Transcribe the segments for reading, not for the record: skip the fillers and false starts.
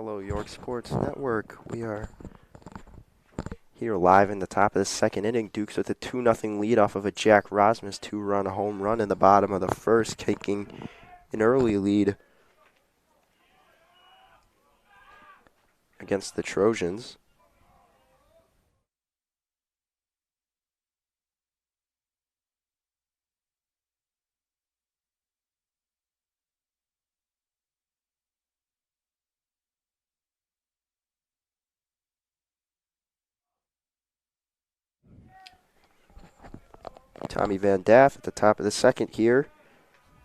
Hello, York Sports Network. We are here live in the top of the second inning. Dukes with a 2-0 lead off of a Jack Rosmus 2-run home run in the bottom of the first, taking an early lead against the Trojans. Tommy Van Daff at the top of the second here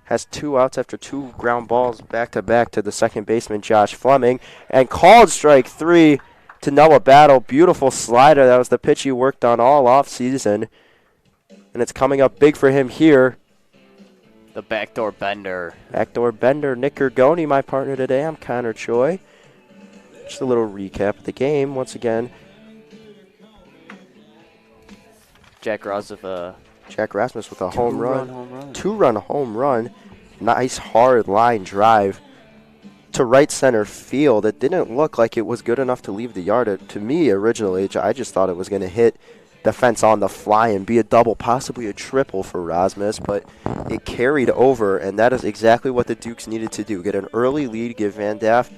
has 2 outs after 2 ground balls back-to-back to the second baseman, Josh Fleming, and called strike 3 to Noah Battle. Beautiful slider. That was the pitch he worked on all offseason, and it's coming up big for him here. The backdoor bender. Backdoor bender, Nick Gurgone, my partner today. I'm Connor Choi. Just a little recap of the game. Once again, Jack Ross with a Jack Rasmus with a home run. home run. 2-run home run. Nice hard line drive to right center field. It didn't look like it was good enough to leave the yard. To me, originally, I just thought it was going to hit the fence on the fly and be a double, possibly a triple for Rasmus, but it carried over, and that is exactly what the Dukes needed to do. Get an early lead, give Van Daff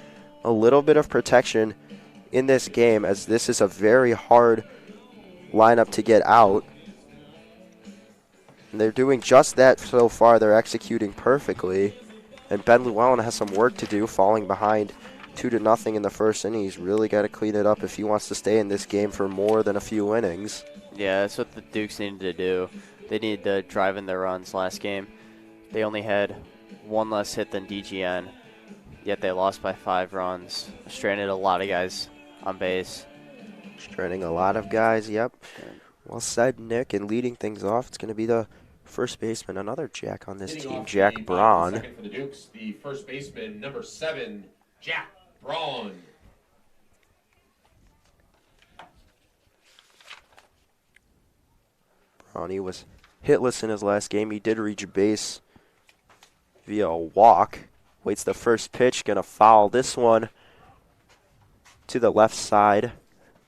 a little bit of protection in this game, as this is a very hard lineup to get out. And they're doing just that so far. They're executing perfectly. And Ben Llewellyn has some work to do, falling behind 2-0 in the first inning. He's really got to clean it up if he wants to stay in this game for more than a few innings. Yeah, that's what the Dukes needed to do. They needed to drive in their runs last game. They only had 1 less hit than DGN, yet they lost by 5 runs. Stranded a lot of guys on base. Stranding a lot of guys, yep. Well said, Nick. And leading things off, it's going to be the first baseman, another Jack on this team, Jack Braun. Second for the Dukes, the first baseman, number 7, Jack Braun. Braun, he was hitless in his last game. He did reach base via a walk. Waits the first pitch, going to foul this one to the left side.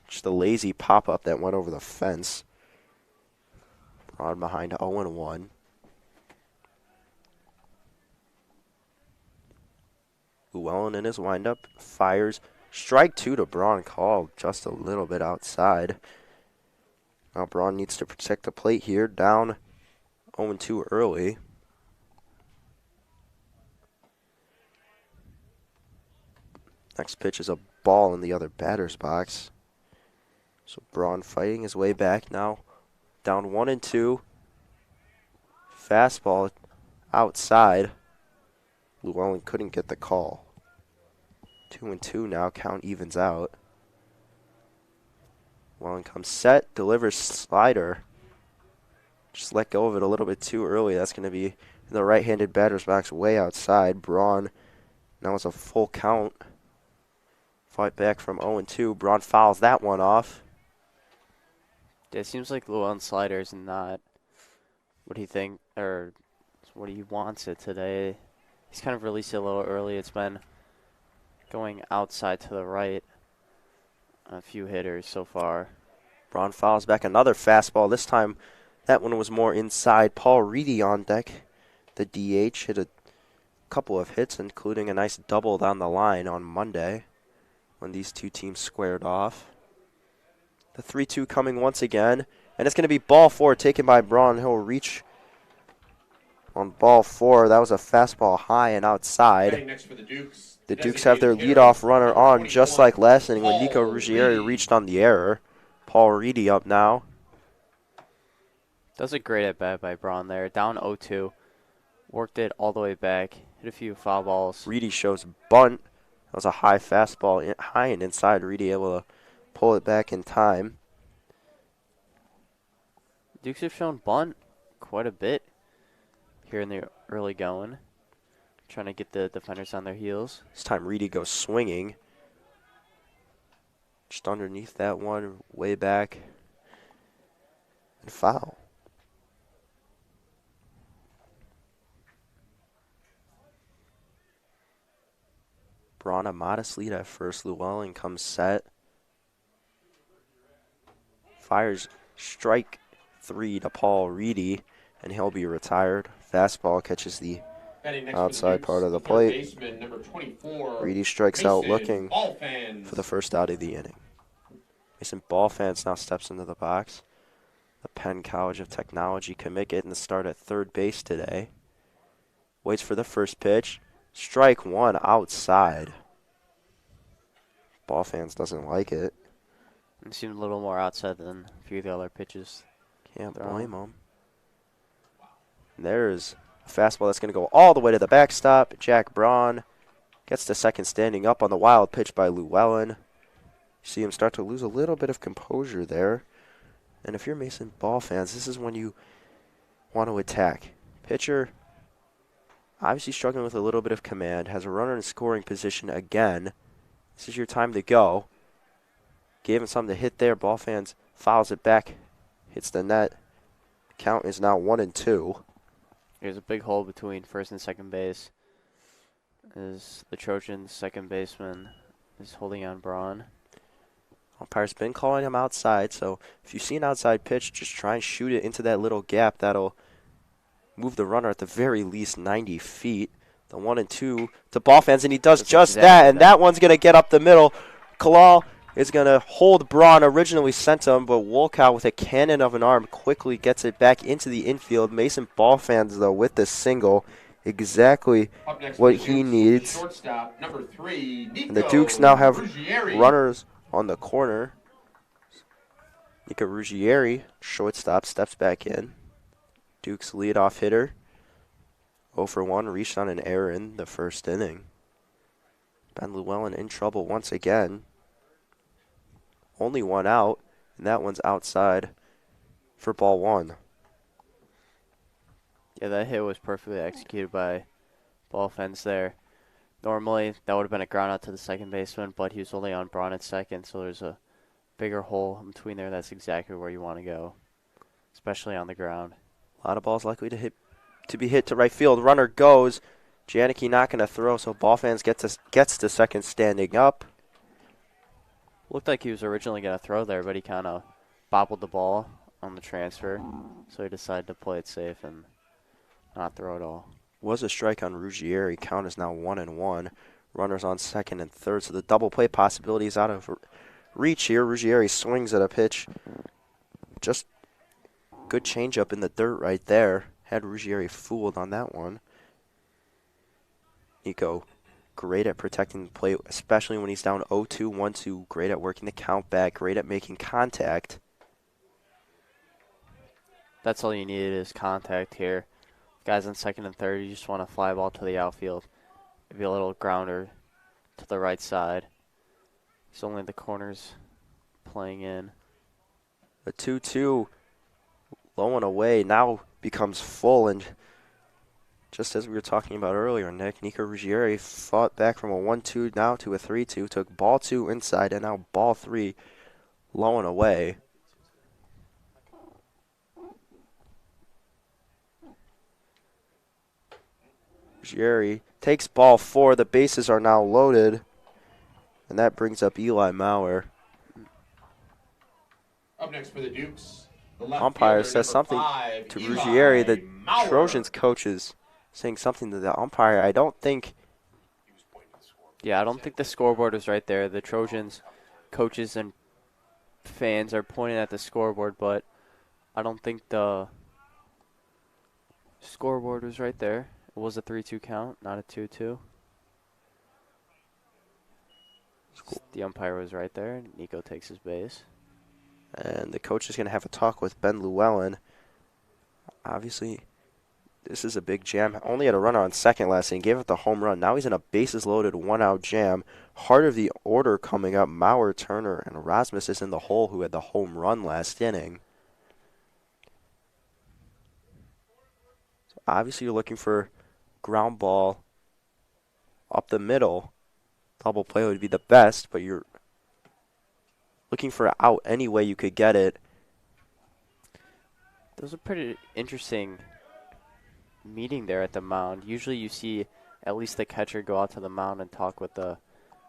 Just a lazy pop-up that went over the fence. Braun behind 0-1. Llewellyn in his windup fires. Strike 2 to Braun, called just a little bit outside. Now Braun needs to protect the plate here. Down 0-2 early. Next pitch is a ball in the other batter's box. So Braun fighting his way back now. Down 1-2. Fastball outside. Llewellyn couldn't get the call. 2-2 now. Count evens out. Llewellyn comes set. Delivers slider. Just let go of it a little bit too early. That's going to be in the right-handed batter's box way outside. Braun now it's a full count. Fight back from 0-2. Braun fouls that one off. Yeah, it seems like Llewellyn's slider is not what he think or what he wants it today. He's kind of released it a little early. It's been going outside to the right on a few hitters so far. Braun fouls back another fastball. This time that one was more inside. Paul Reedy on deck. The DH hit a couple of hits, including a nice double down the line on Monday when these two teams squared off. The 3-2 coming once again, and it's going to be ball 4 taken by Braun. He'll reach on ball 4. That was a fastball high and outside. Next for the Dukes. The Dukes have their leadoff runner on, just like last inning when Nico Ruggieri reached on the error. Paul Reedy up now. That was a great at-bat by Braun there. Down 0-2. Worked it all the way back. Hit a few foul balls. Reedy shows bunt. That was a high fastball, high and inside. Reedy able to pull it back in time. Dukes have shown bunt quite a bit here in the early going. Trying to get the defenders on their heels. This time Reedy goes swinging. Just underneath that one, way back. And foul. Braun a modest lead at first. Llewellyn comes set. Fires strike 3 to Paul Reedy, and he'll be retired. Fastball catches the Batting next outside for part of the third plate. baseman, number 24, Reedy strikes out Mason looking Ballfans. for the first out of the inning. Mason Ballfans now steps into the box. The Penn College of Technology commit getting the start at third base today. Waits for the first pitch. Strike 1 outside. Ballfans doesn't like it. It seemed a little more outside than a few of the other pitches. Can't thrown. blame him. There's a fastball that's going to go all the way to the backstop. Jack Braun gets to second standing up on the wild pitch by Llewellyn. You see him start to lose a little bit of composure there. And if you're Mason Ballfans, this is when you want to attack. Pitcher obviously struggling with a little bit of command, has a runner in scoring position again. This is your time to go. Gave him something to hit there. Ballfans fouls it back, hits the net. Count is now 1-2. There's a big hole between first and second base. As the Trojans' second baseman is holding on Braun. Umpire's been calling him outside, so if you see an outside pitch, just try and shoot it into that little gap. That'll move the runner at the very least 90 feet. The 1-2 to Ballfans, and he does just that, and that one's going to get up the middle. Kalal is going to hold Braun. Originally sent him, but Wolkow with a cannon of an arm quickly gets it back into the infield. Mason Ballfans, though, with the single, exactly what he needs. Number 3, and the Dukes now have runners on the corner. Nico Ruggieri, shortstop, steps back in. Dukes leadoff hitter. 0 for 1, reached on an error in the first inning. Ben Llewellyn in trouble once again. Only one out, and that one's outside for ball 1. Yeah, that hit was perfectly executed by Ballfans there. Normally, that would have been a ground out to the second baseman, but he was only on Braun at second, so there's a bigger hole in between there. That's exactly where you want to go, especially on the ground. A lot of balls likely to be hit to right field. Runner goes. Janicki not going to throw, so Ballfans gets to second standing up. Looked like he was originally going to throw there, but he kind of bobbled the ball on the transfer, so he decided to play it safe and not throw at all. Was a strike on Ruggieri. Count is now 1-1. Runners on second and third, so the double play possibility is out of reach here. Ruggieri swings at a pitch. Just good changeup in the dirt right there. Had Ruggieri fooled on that one. Nico, great at protecting the plate, especially when he's down 0-2, 1-2. Great at working the count back. Great at making contact. That's all you needed is contact here. Guys on second and third, you just want a fly ball to the outfield. Maybe a little grounder to the right side. It's only the corners playing in. The 2-2 low and away now becomes full, and just as we were talking about earlier, Nico Ruggieri fought back from a 1-2 now to a 3-2, took ball 2 inside, and now ball 3 low and away. Ruggieri takes ball 4. The bases are now loaded, and that brings up Eli Maurer. Up next for the Dukes, the Umpire says something to Ruggieri. The Trojans coach is saying something to the umpire. I don't think the scoreboard is right there. The Trojans coaches and fans are pointing at the scoreboard, but I don't think the scoreboard was right there. It was a 3-2 count, not a 2-2. The umpire was right there. Nico takes his base. And the coach is going to have a talk with Ben Llewellyn. Obviously, this is a big jam. Only had a runner on second last inning, gave up the home run. Now he's in a bases-loaded one-out jam. Heart of the order coming up. Maurer, Turner, and Rasmus is in the hole, who had the home run last inning. So obviously, you're looking for ground ball up the middle. Double play would be the best, but you're looking for an out any way you could get it. That was a pretty interesting meeting there at the mound. Usually you see at least the catcher go out to the mound and talk with the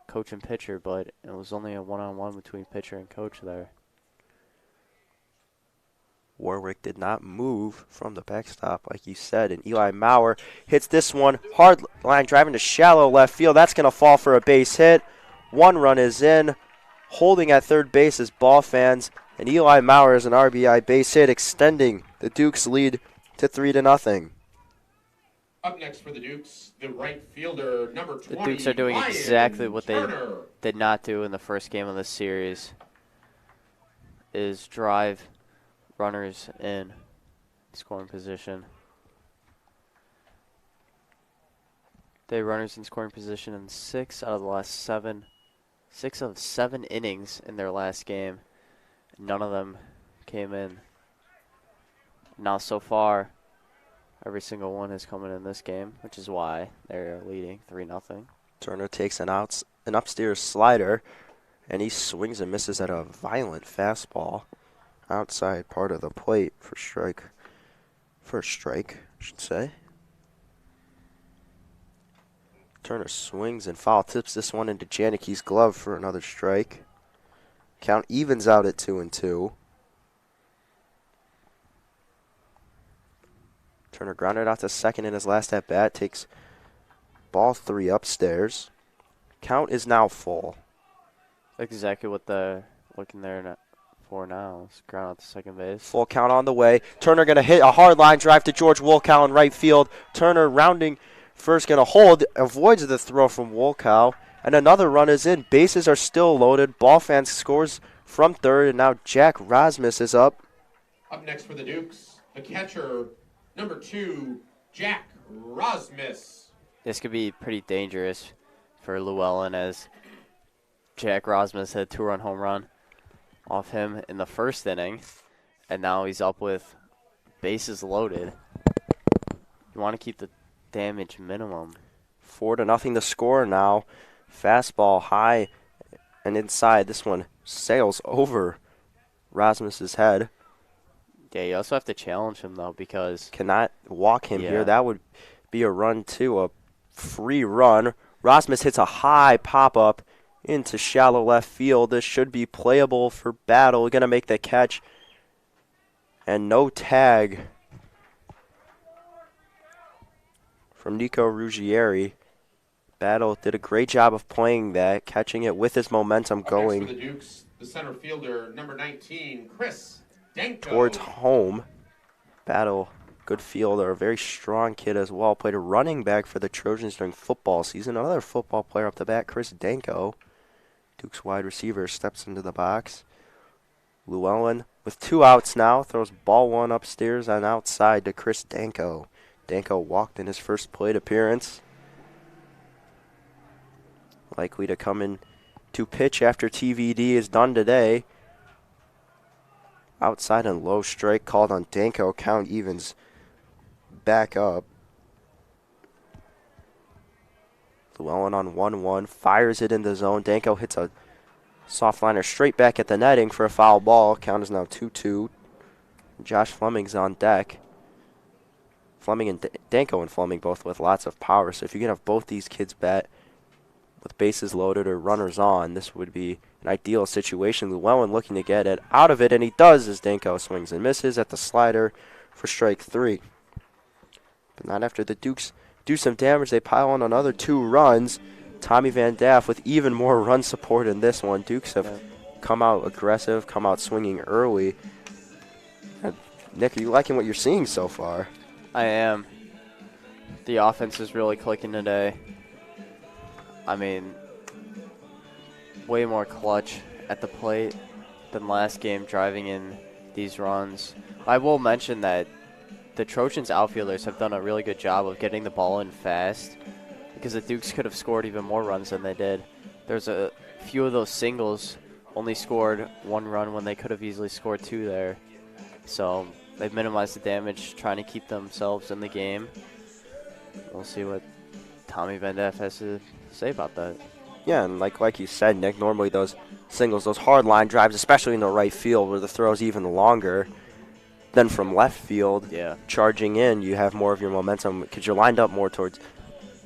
coach and pitcher, but it was only a one-on-one between pitcher and coach there. Warwick did not move from the backstop, like you said, and Eli Maurer hits this one. Hard line driving to shallow left field. That's going to fall for a base hit. 1 run is in. Holding at third base is ball fans, and Eli Maurer is an RBI base hit, extending the Dukes' lead to 3-0. Up next for the Dukes, the right fielder, number 20. The Dukes are doing Ryan exactly what they Turner. did not do in the first game of the series, is drive runners in scoring position. They runners in scoring position in 6 out of the last 7 innings in their last game. None of them came in. Now so far, every single one is coming in this game, which is why they're leading 3-0. Turner takes an upstairs slider, and he swings and misses at a violent fastball. Outside part of the plate for strike. First strike, I should say. Turner swings and foul tips this one into Janicki's glove for another strike. Count evens out at 2-2. Turner grounded out to second in his last at bat. Takes ball 3 upstairs. Count is now full. Exactly what they're looking there for now. It's ground out to second base. Full count on the way. Turner going to hit a hard line drive to George Wolkow in right field. Turner rounding first, going to hold. Avoids the throw from Wolkow. And another run is in. Bases are still loaded. Ball fans scores from third. And now Jack Rosmus is up. Up next for the Dukes, the catcher, number 2, Jack Rosmus. This could be pretty dangerous for Llewellyn, as Jack Rosmus had a 2-run home run off him in the first inning, and now he's up with bases loaded. You want to keep the damage minimum. 4-0 the score now. Fastball high and inside. This one sails over Rosmus's head. Yeah, you also have to challenge him, though, because Cannot walk him Yeah. here. That would be a run, too, a free run. Rosmus hits a high pop-up into shallow left field. This should be playable for Battle. Going to make the catch. And no tag from Nico Ruggieri. Battle did a great job of playing that, catching it with his momentum Up going next for the Dukes, the center fielder, number 19, Chris Danko. towards home. Battle, good fielder, a very strong kid as well. Played a running back for the Trojans during football season. Another football player up the bat, Chris Danko. Duke's wide receiver steps into the box. Llewellyn with 2 outs now, throws ball 1 upstairs and outside to Chris Danko. Danko walked in his first plate appearance. Likely to come in to pitch after TVD is done today. Outside and low strike called on Danko. Count evens back up. Llewellyn on 1-1. Fires it in the zone. Danko hits a soft liner straight back at the netting for a foul ball. Count is now 2-2. Josh Fleming's on deck. Fleming and Danko and Fleming both with lots of power. So if you can have both these kids bat with bases loaded or runners on, this would be an ideal situation. Llewellyn looking to get it out of it, and he does as Danko swings and misses at the slider for strike 3. But not after the Dukes do some damage. They pile on another 2 runs. Tommy Van Daff with even more run support in this one. Dukes have come out aggressive, come out swinging early. And Nick, are you liking what you're seeing so far? I am. The offense is really clicking today. I mean, way more clutch at the plate than last game, driving in these runs. I will mention that the Trojans outfielders have done a really good job of getting the ball in fast, because the Dukes could have scored even more runs than they did. There's a few of those singles only scored 1 run when they could have easily scored 2 there. So they've minimized the damage, trying to keep themselves in the game. We'll see what Tommy Van Daff has to say about that. Yeah, and like you said, Nick, normally those singles, those hard line drives, especially in the right field where the throw's even longer than from left field, Yeah. charging in, you have more of your momentum because you're lined up more towards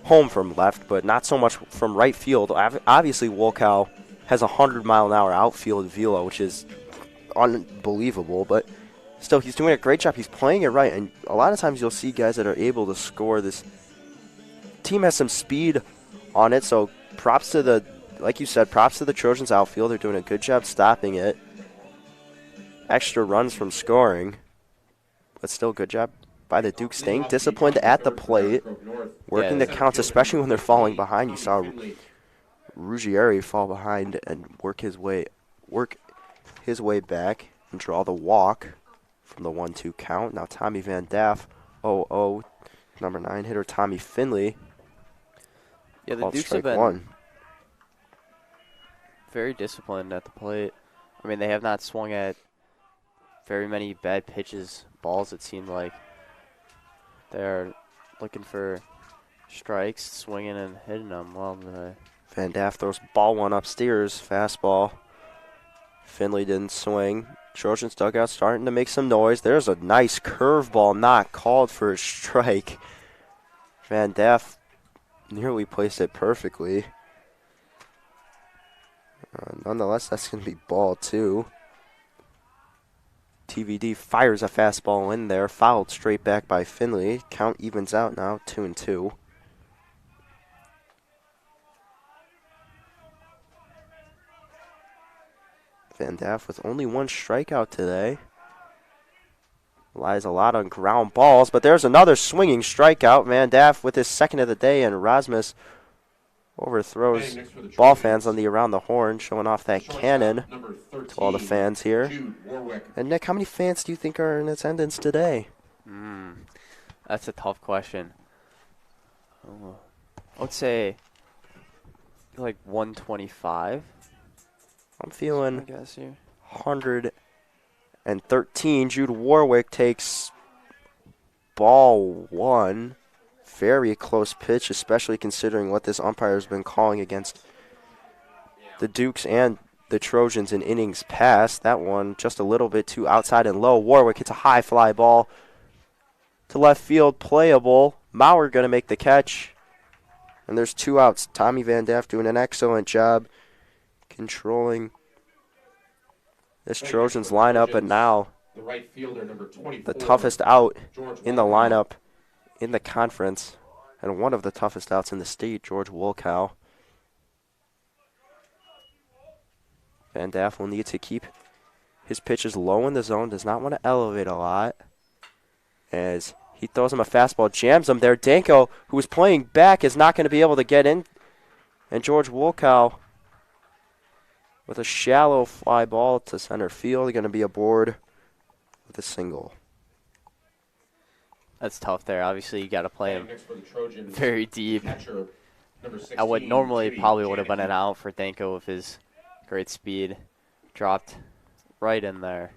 home from left, but not so much from right field. Obviously, Wolkow has a 100-mile-an-hour outfield velo, which is unbelievable, but still, he's doing a great job. He's playing it right, and a lot of times you'll see guys that are able to score. This team has some speed on it, so props to the, like you said, props to the Trojans outfield. They're doing a good job stopping it. Extra runs from scoring, but still good job by the Dukes staying disciplined at the plate, working the counts, especially when they're falling behind. You saw Ruggieri fall behind and work his way back and draw the walk from the 1-2 count. Now Tommy Van Daff, 0-0, number 9 hitter Tommy Finley. Yeah, the Dukes have been very disciplined at the plate. I mean, they have not swung at very many bad pitches, balls, it seemed like. They're looking for strikes, swinging and hitting them well today. Van Daff throws ball one upstairs, fastball. Finley didn't swing. Trojans dugout starting to make some noise. There's a nice curveball not called for a strike. Van Daff nearly placed it perfectly. Nonetheless, that's going to be ball 2. TVD fires a fastball in there, fouled straight back by Finley. Count evens out now, 2-2. Van Daff with only 1 strikeout today. Relies a lot on ground balls, but there's another swinging strikeout. Van Daff with his second of the day, and Rasmus overthrows ball fans on the around the horn, showing off that cannon to all the fans here. And Nick, how many fans do you think are in attendance today? That's a tough question. I would say like 125. I'm feeling I guess here. 113. Jude Warwick takes ball 1. Very close pitch, especially considering what this umpire has been calling against the Dukes and the Trojans in innings past. That one just a little bit too outside and low. Warwick hits a high fly ball to left field, playable. Maurer going to make the catch. And there's 2 outs. Tommy Van Daff doing an excellent job controlling this Trojans lineup, but now the toughest out in the lineup in the conference, and one of the toughest outs in the state, George Wolkow. Van Daff will need to keep his pitches low in the zone, does not want to elevate a lot. As he throws him a fastball, jams him there. Danko, who is playing back, is not going to be able to get in. And George Wolkow with a shallow fly ball to center field, going to be aboard with a single. That's tough there. Obviously, you got to play him very deep. I would normally probably would have been an out for Danko with his great speed. Dropped right in there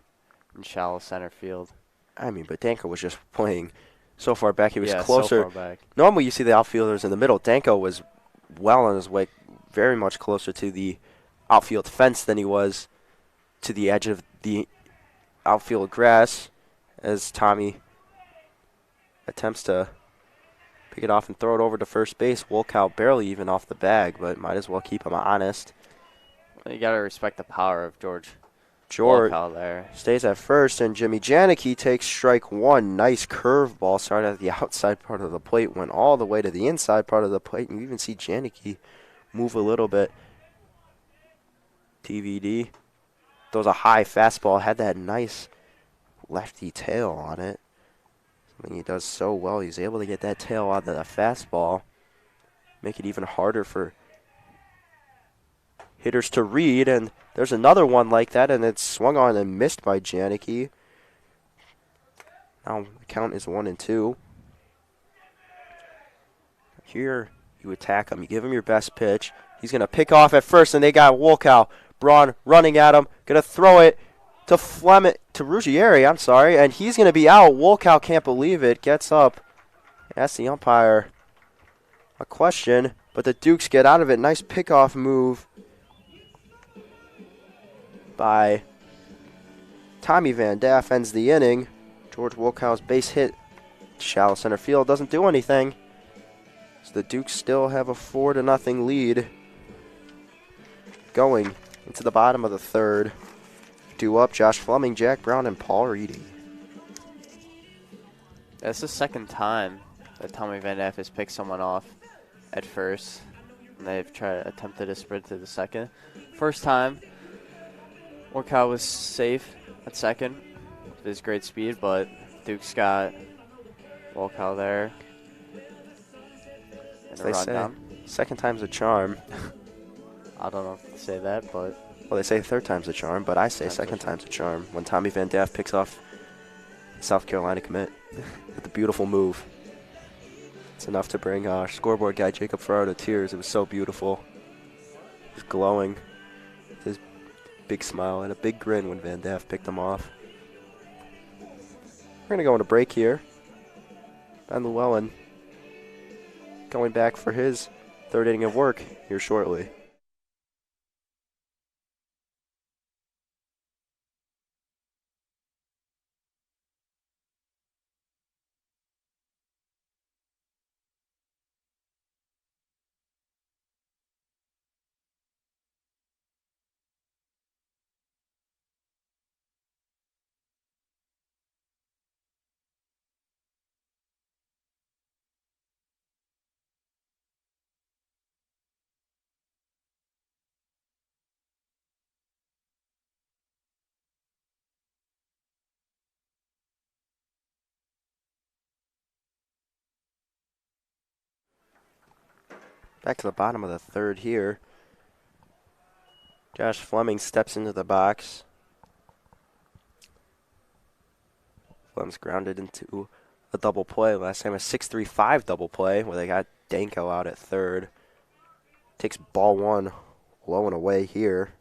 in shallow center field. I mean, but Danko was just playing so far back. He was So closer. far back. Normally, you see the outfielders in the middle. Danko was well on his way, very much closer to the outfield fence than he was to the edge of the outfield grass, as Tommy attempts to pick it off and throw it over to first base. Wolkow barely even off the bag, but might as well keep him honest. Well, you got to respect the power of George Wolkow there. Stays at first, and Jimmy Janicki takes strike 1. Nice curveball. Started at the outside part of the plate, went all the way to the inside part of the plate, and you even see Janicki move a little bit. TVD throws a high fastball, had that nice lefty tail on it. Something he does so well. He's able to get that tail out of the fastball, make it even harder for hitters to read. And there's another one like that, and it's swung on and missed by Janicki. Now the count is 1-2. Here you attack him. You give him your best pitch. He's going to pick off at first, and they got Wolkow. Braun running at him, going to throw it to Ruggieri, and he's going to be out. Wolkow can't believe it, gets up, asks the umpire a question, but the Dukes get out of it. Nice pickoff move by Tommy Van Daff, ends the inning. George Wolkow's base hit, shallow center field, doesn't do anything. So the Dukes still have a 4-0 lead going into the bottom of the third. Due up, Josh Fleming, Jack Brown, and Paul Reedy. That's the second time that Tommy Van Daff has picked someone off at first. And they've attempted a sprint to the second. First time, Morikawa was safe at second with his great speed, but Duke's got Morikawa there. And As they say, down. second time's a charm. I don't know if to say that, but... Well, they say third time's a charm, but I say second time's a charm. When Tommy Van Daff picks off South Carolina commit with a beautiful move. It's enough to bring our scoreboard guy Jacob Ferraro to tears. It was so beautiful. He was glowing with his big smile and a big grin when Van Daff picked him off. We're going to go on a break here. Ben Llewellyn going back for his third inning of work here shortly. Back to the bottom of the third here. Josh Fleming steps into the box. Fleming's grounded into a double play. Last time a 6-3-5 double play where they got Danko out at third. Takes ball one low and away here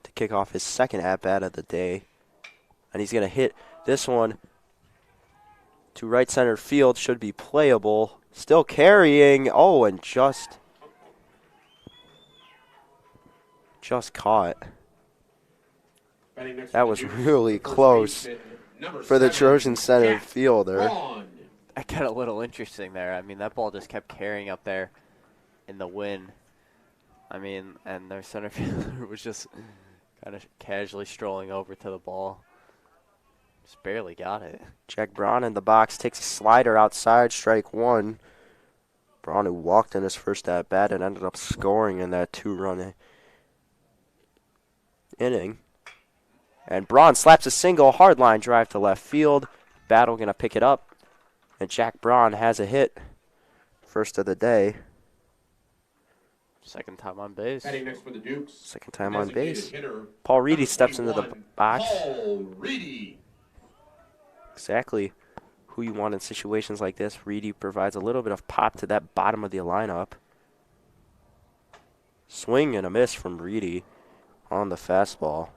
to kick off his second at-bat of the day. And he's going to hit this one to right center field. Should be playable. Still carrying. Oh, and just caught. That was really close for the Trojan center fielder. That got a little interesting there. I mean, that ball just kept carrying up there in the wind. I mean, and their center fielder was just kind of casually strolling over to the ball. Just barely got it. Jack Braun in the box takes a slider outside, strike one. Braun, who walked in his first at-bat and ended up scoring in that 2-run inning. And Braun slaps a single, hard line drive to left field. Battle going to pick it up. And Jack Braun has a hit. First of the day. Second time on base. Heading next for the Dukes. Second time on base. Hitter, Paul Reedy steps into the box. Paul Reedy. Exactly who you want in situations like this. Reedy provides a little bit of pop to that bottom of the lineup. Swing and a miss from Reedy on the fastball.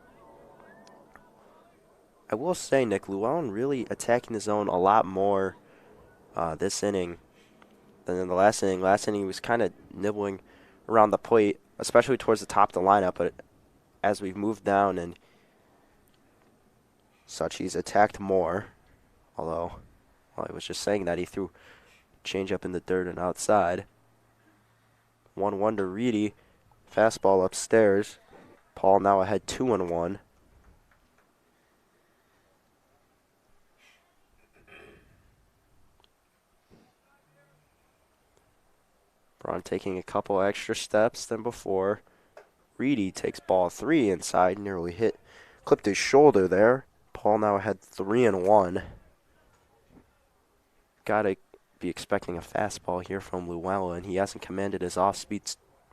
I will say, Nick, Llewellyn really attacking the zone a lot more this inning than in the last inning. Last inning he was kind of nibbling around the plate, especially towards the top of the lineup, but as we've moved down and such, he's attacked more. Although, well, I was just saying that he threw changeup in the dirt and outside. 1-1 to Reedy. Fastball upstairs. Paul now ahead 2-1. Braun taking a couple extra steps than before. Reedy takes ball 3 inside, nearly clipped his shoulder there. Paul now ahead 3-1. Gotta be expecting a fastball here from Llewellyn. He hasn't commanded his off-speed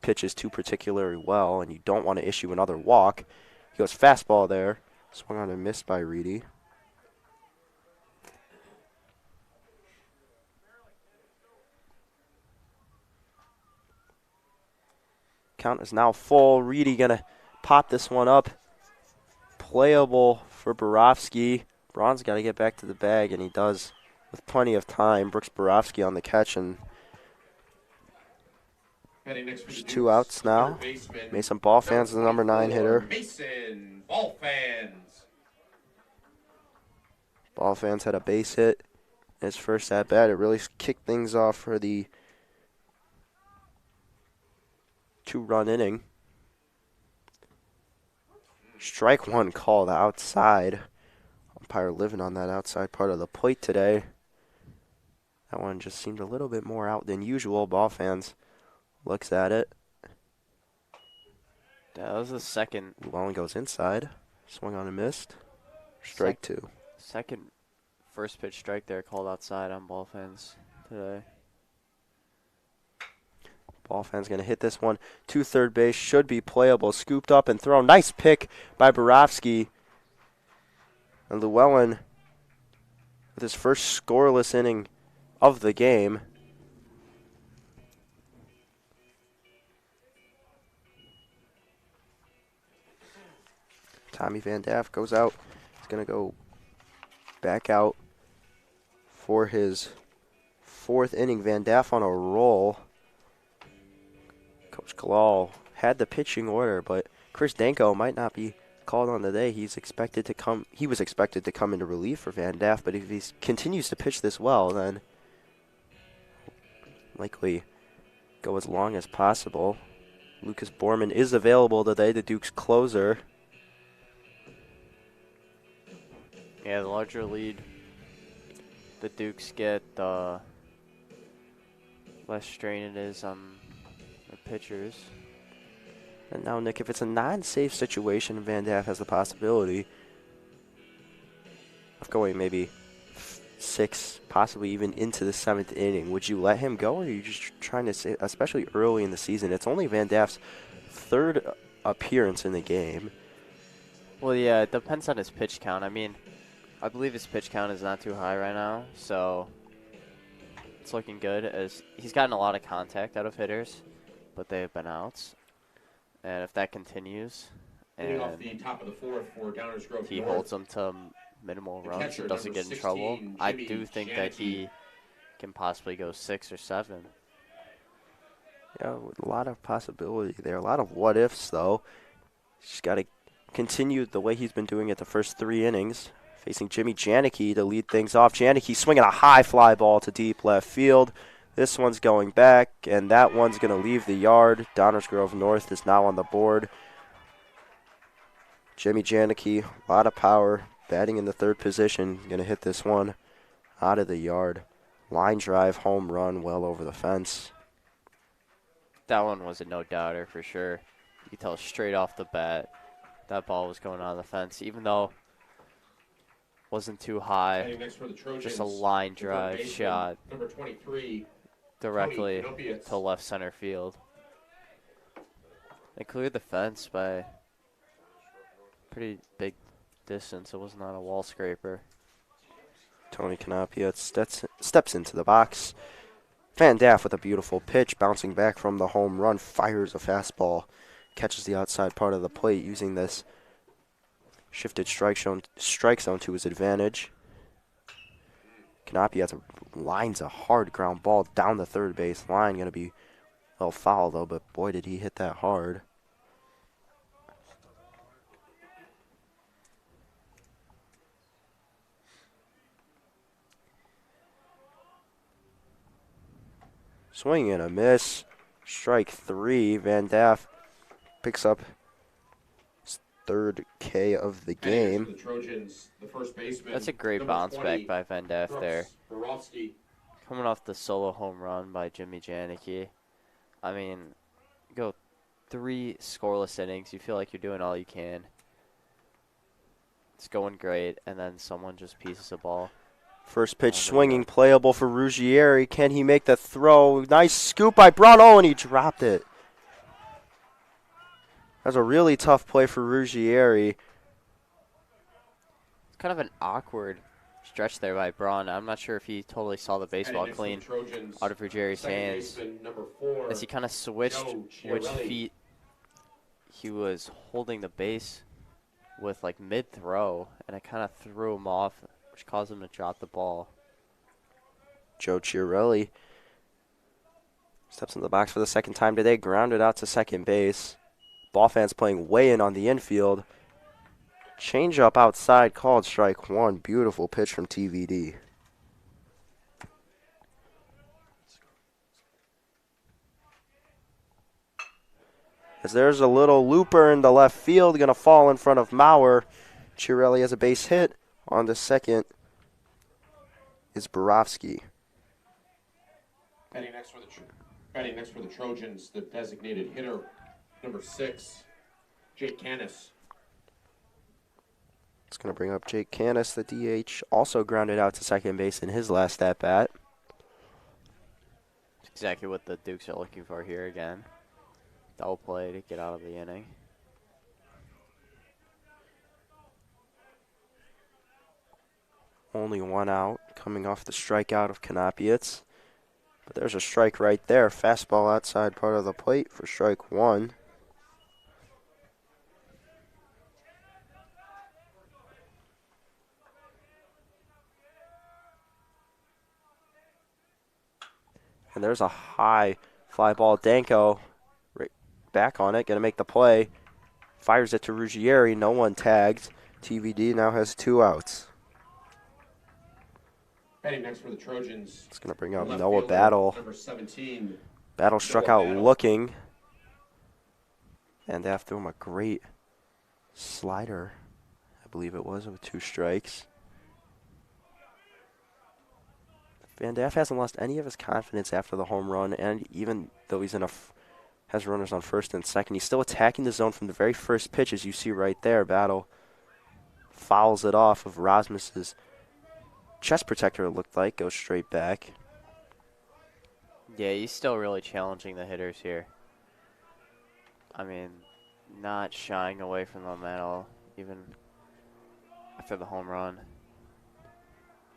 pitches too particularly well, and you don't want to issue another walk. He goes fastball there. Swung on and missed by Reedy. Count is now full. Reedy gonna pop this one up. Playable for Borofsky. Braun's got to get back to the bag, and he does with plenty of time. Brooks Borofsky on the catch, and there's 2 outs now. Mason Ball fans is the number 9 hitter. Mason Ball fans. Ball fans had a base hit his first at bat. It really kicked things off for the 2-run inning. Strike one called outside. Umpire living on that outside part of the plate today. That one just seemed a little bit more out than usual. Ball fans looks at it. That was the second. Llewellyn goes inside. Swung on and missed. Strike two. Second first pitch strike there called outside on ball fans today. Ball fan's going to hit this one to third base. Should be playable. Scooped up and thrown. Nice pick by Borowski. And Llewellyn with his first scoreless inning of the game. Tommy Van Daff goes out. He's going to go back out for his fourth inning. Van Daff on a roll. Coach Kalal had the pitching order, but Chris Danko might not be called on today. He was expected to come into relief for Van Daff, but if he continues to pitch this well, then likely go as long as possible. Lucas Borman is available today, the Duke's closer. Yeah, the larger lead the Dukes get, the less strain it is on the pitchers. And now, Nick, if it's a non-safe situation, Van Daff has the possibility of going maybe 6, possibly even into the 7th inning. Would you let him go, or are you just trying to say, especially early in the season? It's only Van Daff's 3rd appearance in the game. Well, yeah, it depends on his pitch count. I mean, I believe his pitch count is not too high right now, so it's looking good. As he's gotten a lot of contact out of hitters, but they have been outs. And if that continues, and off the top of the 4th for Downers Grove he North, holds them to minimal runs catcher, and doesn't get in 16, trouble, I Jimmy do think that he can possibly go 6 or 7. Yeah, a lot of possibility there. A lot of what-ifs, though. He's got to continue the way he's been doing it the first 3 innings. Facing Jimmy Janicki to lead things off. Janicki swinging a high fly ball to deep left field. This one's going back, and that one's going to leave the yard. Downers Grove North is now on the board. Jimmy Janicki, a lot of power, batting in the 3rd position. Going to hit this one out of the yard. Line drive, home run, well over the fence. That one was a no-doubter for sure. You can tell straight off the bat that ball was going on the fence, even though wasn't too high. next for the Trojans, Just a line the third drive baseman, shot number 23, directly Tony to left center field. They cleared the fence by pretty big distance. It was not a wall scraper. Tony Canapia steps into the box. Van Daff with a beautiful pitch, bouncing back from the home run, fires a fastball, catches the outside part of the plate using this shifted strike zone to his advantage. Canapia lines a hard ground ball down the third base line. Going to be well foul, though, but boy, did he hit that hard. Swing and a miss. Strike 3. Van Daff picks up his 3rd K of the game. The Trojans, the first baseman, That's a great number bounce 20, back by Van Daff there. Varsity. Coming off the solo home run by Jimmy Janicki. I mean, go 3 scoreless innings. You feel like you're doing all you can. It's going great, and then someone just pieces a ball. First pitch swinging, playable for Ruggieri. Can he make the throw? Nice scoop by Bruno, and he dropped it. That's a really tough play for Ruggieri. It's kind of an awkward stretch there by Braun. I'm not sure if he totally saw the baseball clean out of Ruggieri's hands. As he kind of switched which feet he was holding the base with like mid-throw, and it kind of threw him off, which caused him to drop the ball. Joe Chiarelli steps in the box for the 2nd time today, grounded out to second base. Ball fans playing way in on the infield. Change up outside, called strike 1. Beautiful pitch from TVD. As there's a little looper in the left field, going to fall in front of Maurer. Chiarelli has a base hit. On the second is Borowski. Batting next for the Trojans, the designated hitter, number 6, Jake Canis. It's going to bring up Jake Canis, the DH, also grounded out to second base in his last at-bat. Exactly what the Dukes are looking for here again. Double play to get out of the inning. Only one out, coming off the strikeout of Konopietz. But there's a strike right there. Fastball outside part of the plate for strike one. And there's a high fly ball. Danko right back on it, going to make the play. Fires it to Ruggieri, no one tagged. TVD now has 2 outs. Batting next for the Trojans. It's going to bring out left Noah fielder, Battle. Number 17. Battle struck Noah out Battle. looking. And they have to throw him a great slider, I believe it was, with 2 strikes. Van Daff hasn't lost any of his confidence after the home run, and even though he's has runners on first and second, he's still attacking the zone from the very first pitch, as you see right there. Battle fouls it off of Rasmus's chest protector, it looked like, goes straight back. Yeah, he's still really challenging the hitters here. I mean, not shying away from them at all, even after the home run.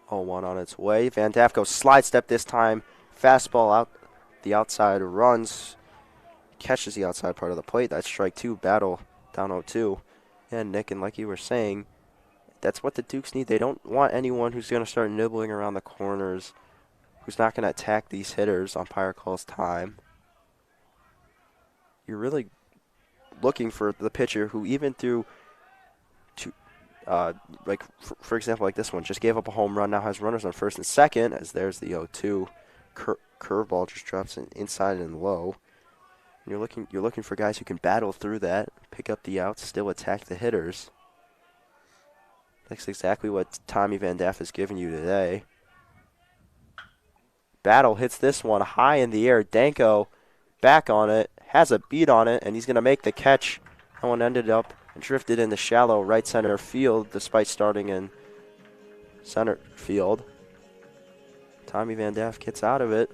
0-1 on its way. Van Daff goes slide step this time. Fastball out the outside, runs, catches the outside part of the plate. That's strike 2. Battle down 0-2. And Nick, and like you were saying, that's what the Dukes need. They don't want anyone who's going to start nibbling around the corners, who's not going to attack these hitters. Umpire calls time. You're really looking for the pitcher who even threw for example, like this one, just gave up a home run, now has runners on first and second, as there's the 0-2. Curveball just drops inside and low. You're looking for guys who can battle through that, pick up the outs, still attack the hitters. That's exactly what Tommy Van Daff has given you today. Battle hits this one high in the air. Danko back on it, has a beat on it, and he's going to make the catch. That one ended up drifted into shallow right center field despite starting in center field. Tommy Van Daff gets out of it.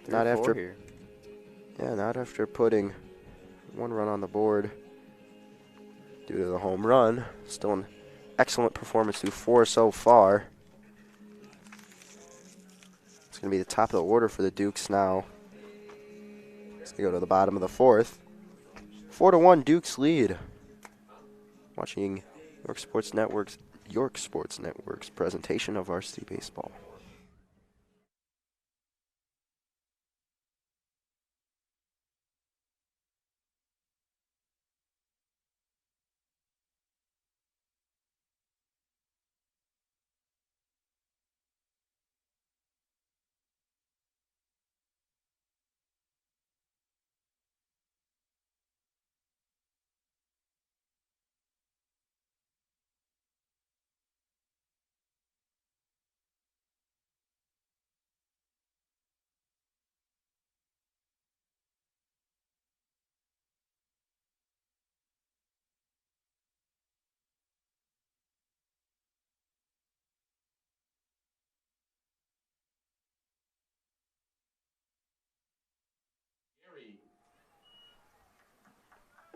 Not after putting 1 run on the board due to the home run. Still an excellent performance through 4 so far. It's going to be the top of the order for the Dukes now. As they go to the bottom of the 4th. 4-1 Dukes lead. Watching York Sports Network's presentation of Varsity Baseball.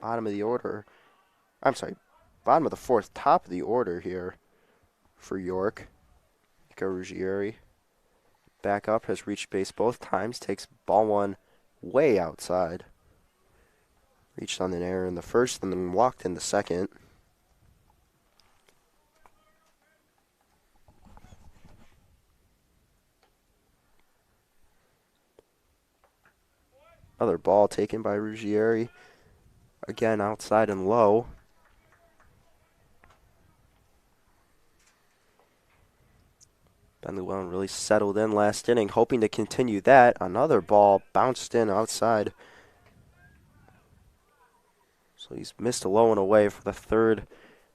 Bottom of the order. Bottom of the 4th, top of the order here for York. Nico Ruggieri back up, has reached base both times, takes ball 1 way outside. Reached on an error in the first and then walked in the second. Another ball taken by Ruggieri. Again, outside and low. Ben Llewellyn really settled in last inning, hoping to continue that. Another ball bounced in outside So he's missed a low and away for the third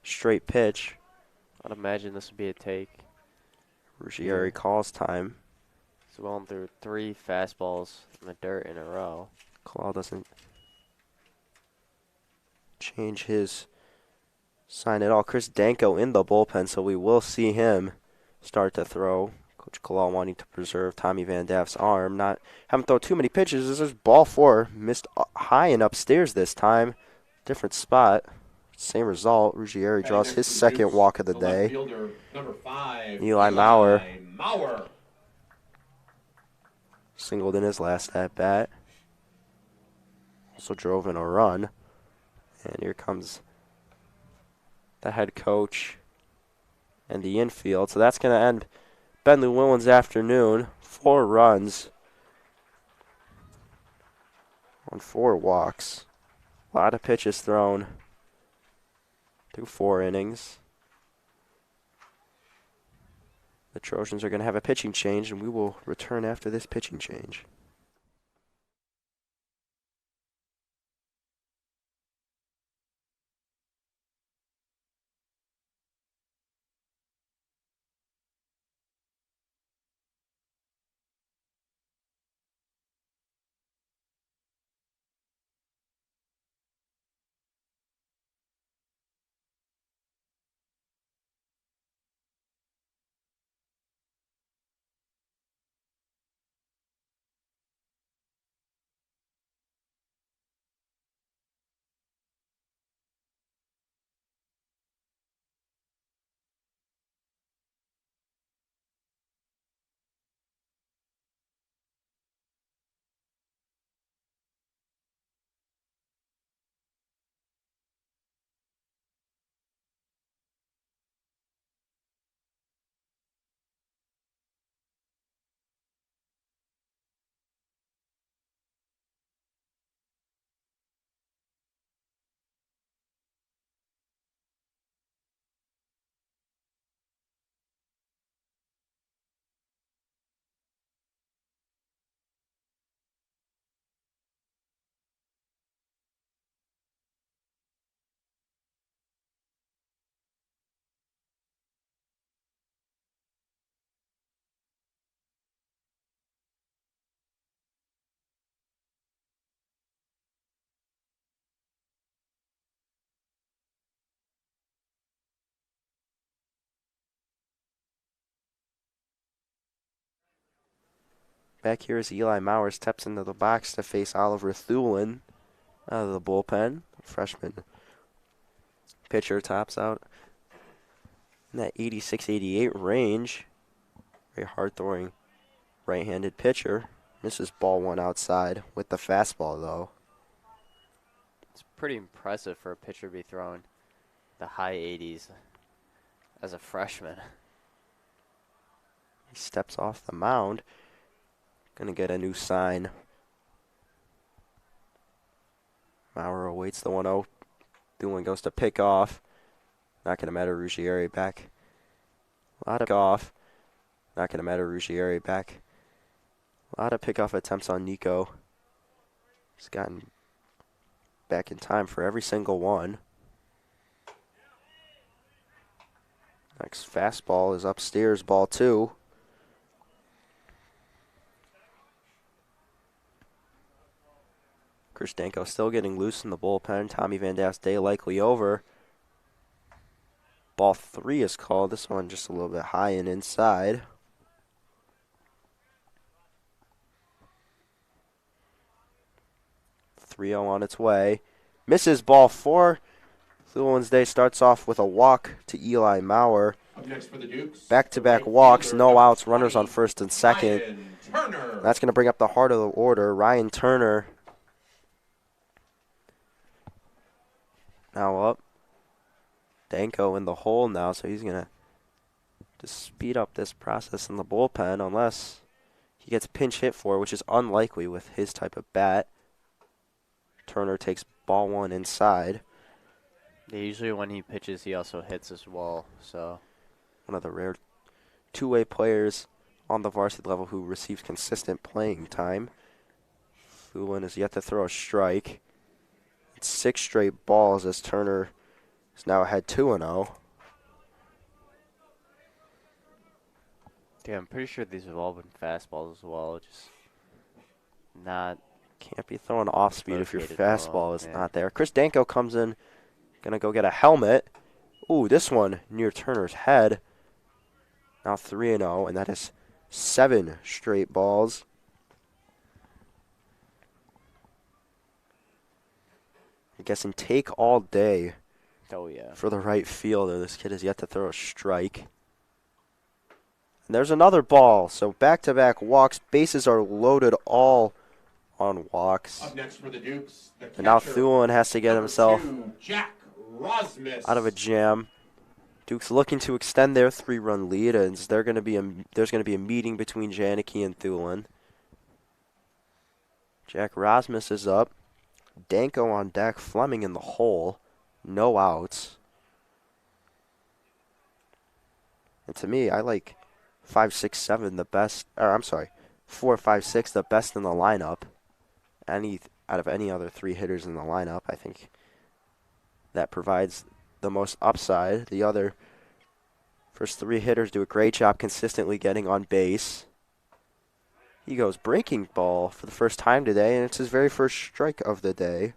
straight pitch. I'd imagine this would be a take. Ruggieri calls time. He's going through 3 fastballs in the dirt in a row. Claw doesn't change his sign at all. Chris Danko in the bullpen, so we will see him start to throw. Coach Kalal wanting to preserve Tommy Van Daff's arm. Not haven't thrown too many pitches. This is ball 4. Missed high and upstairs this time. Different spot. Same result. Ruggieri draws his second walk of the day. Number 5, Eli Maurer Maurer. singled in his last at bat. Also drove in a run. And here comes the head coach and the infield. So that's going to end Ben Llewellyn's afternoon. 4 runs on 4 walks. A lot of pitches thrown through 4 innings. The Trojans are going to have a pitching change, and we will return after this pitching change. Back here is Eli Maurer steps into the box to face Oliver Thulin out of the bullpen. Freshman pitcher tops out in that 86-88 range. Very hard-throwing right-handed pitcher. Misses ball 1 outside with the fastball, though. It's pretty impressive for a pitcher to be throwing the high 80s as a freshman. He steps off the mound. Going to get a new sign. Maurer awaits the 1-0. Thulin goes to pick off. Not going to matter. Ruggieri back. A lot of off. Not going to matter. Ruggieri back. A lot of pickoff attempts on Nico. He's gotten back in time for every single one. Next fastball is upstairs, ball 2. Chris Danko still getting loose in the bullpen. Tommy Van Daff's day likely over. Ball 3 is called. This one just a little bit high and inside. .3-0 on its way. Misses ball 4. Llewellyn's day starts off with a walk to Eli Maurer. Up next for the Dukes. Back-to-back walks, no outs, runners on first and second. Ryan Turner. That's going to bring up the heart of the order. Ryan Turner now up. Danko in the hole now, so he's going to just speed up this process in the bullpen unless he gets pinch hit for, which is unlikely with his type of bat. Turner takes ball 1 inside. Yeah, usually when he pitches, he also hits as well. So One of the rare two-way players on the varsity level who receives consistent playing time. Thulin is yet to throw a strike. hit 6 straight balls as Turner is now ahead 2-0. Yeah, I'm pretty sure these have all been fastballs as well. Just not. Can't be throwing off speed if your Located fastball well, is yeah. not there. Chris Danko comes in, gonna go get a helmet. Ooh, this one near Turner's head. Now 3-0, and that is 7 straight balls. I'm guessing take all day Oh, yeah. for the right fielder. This kid has yet to throw a strike. And there's another ball. So back-to-back walks. Bases are loaded all on walks. Up next for the Dukes, the And now catcher, Thulin has to get number himself 2, Jack Rosmus. out of a jam. Dukes looking to extend their 3-run lead, and there's going to be a meeting between Janicki and Thulin. Jack Rosmus is up. Danko on deck. Fleming in the hole. No outs. And to me, I like 5, 6, 7 the best. Or I'm sorry, 4, 5, 6 the best in the lineup. Out of any other 3 hitters in the lineup, I think that provides the most upside. The other first 3 hitters do a great job consistently getting on base. He goes breaking ball for the first time today, and it's his very first strike of the day.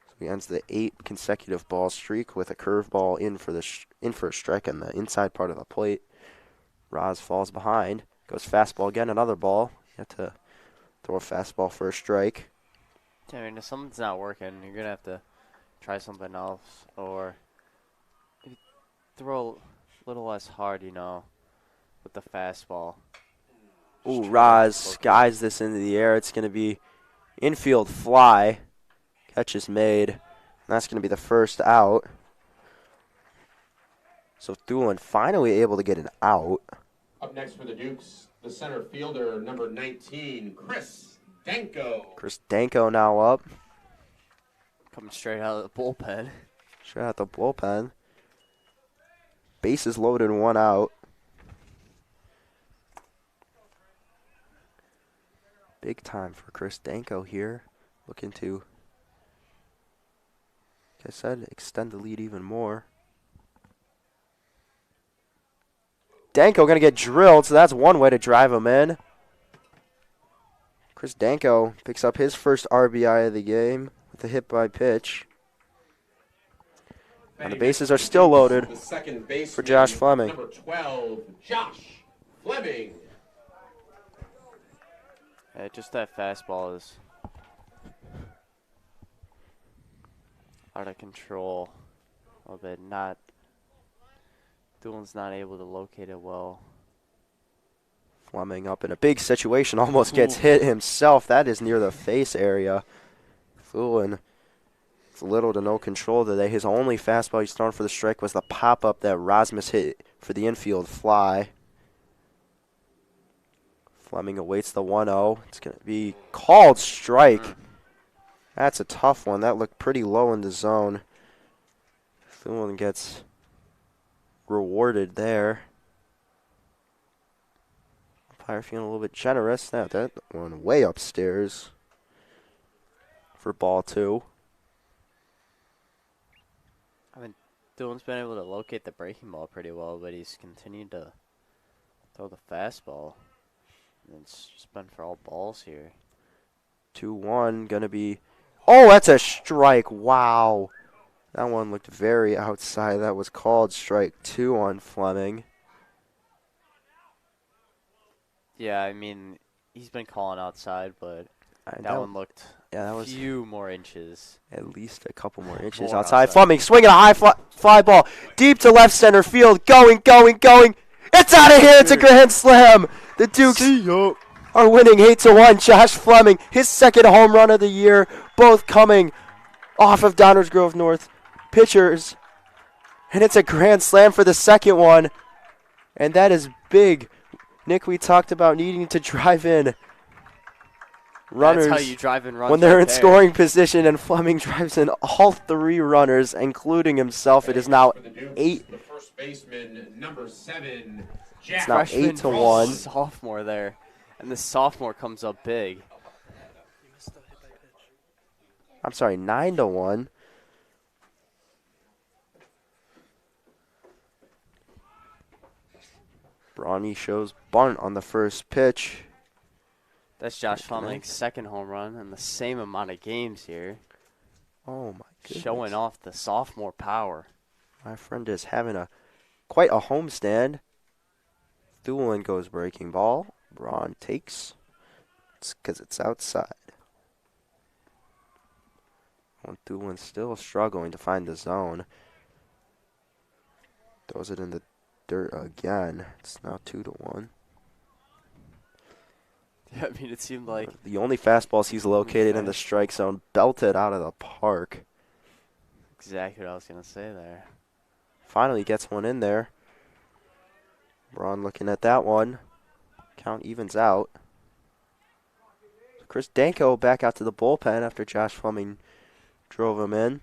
So he ends the 8 consecutive ball streak with a curveball in for a strike on the inside part of the plate. Roz falls behind, goes fastball again, another ball. You have to throw a fastball for a strike. I mean, if something's not working, you're going to have to try something else or maybe throw a little less hard, with the fastball. Ooh, Roz skies this into the air. It's going to be infield fly. Catch is made. And that's going to be the first out. So Thulin finally able to get an out. Up next for the Dukes, the center fielder, number 19, Chris Danko. Chris Danko now up. Coming straight out of the bullpen. Straight out the bullpen. Bases loaded, 1 out. Big time for Chris Danko here. Looking to, like I said, extend the lead even more. Danko going to get drilled, so that's one way to drive him in. Chris Danko picks up his first RBI of the game with a hit by pitch. And the bases are still loaded The second baseman, for Josh Fleming. Number 12, Josh Fleming. Just that fastball is out of control a little bit. Thulin's not able to locate it well. Fleming up in a big situation, almost gets hit himself. That is near the face area. Thulin, it's little to no control today. His only fastball he's thrown for the strike was the pop-up that Rosmus hit for the infield fly. Fleming awaits the 1-0. It's going to be called strike. That's a tough one. That looked pretty low in the zone. Thulin gets rewarded there. Umpire feeling a little bit generous. That one way upstairs for ball 2. I mean, Thulin's been able to locate the breaking ball pretty well, but he's continued to throw the fastball. And it's just been for all balls here. 2-1, going to be... Oh, that's a strike. Wow. That one looked very outside. That was called strike 2 on Fleming. Yeah, I mean, he's been calling outside, but that one looked a few more inches. At least a couple more inches More outside. outside. Fleming swinging a high fly ball. Deep to left center field. Going. It's out of here. It's a grand slam. The Dukes are winning 8-1. Josh Fleming, his second home run of the year. Both coming off of Downers Grove North pitchers. And it's a grand slam for the second one. And that is big. Nick, we talked about needing to drive in runners. That's how you drive in runs when they're right in there. scoring position, and Fleming drives in all 3 runners, including himself. It is now For the Dukes, 8. The first baseman, number 7, Jack. It's now Freshman 8-1. sophomore there, and the sophomore comes up big. I'm sorry, 9-1. Brawny shows bunt on the first pitch. That's Josh Fleming's second home run in the same amount of games here. Oh my goodness. Showing off the sophomore power. My friend is having quite a homestand. Thulin goes breaking ball. Braun takes. It's because it's outside. Thulin still struggling to find the zone. Throws it in the dirt again. It's now 2-1. Yeah, I mean, it seemed like The only fastballs he's located in the strike zone, belted out of the park. exactly what I was going to say there. Finally gets one in there. Braun looking at that one. Count evens out. Chris Danko back out to the bullpen after Josh Fleming drove him in.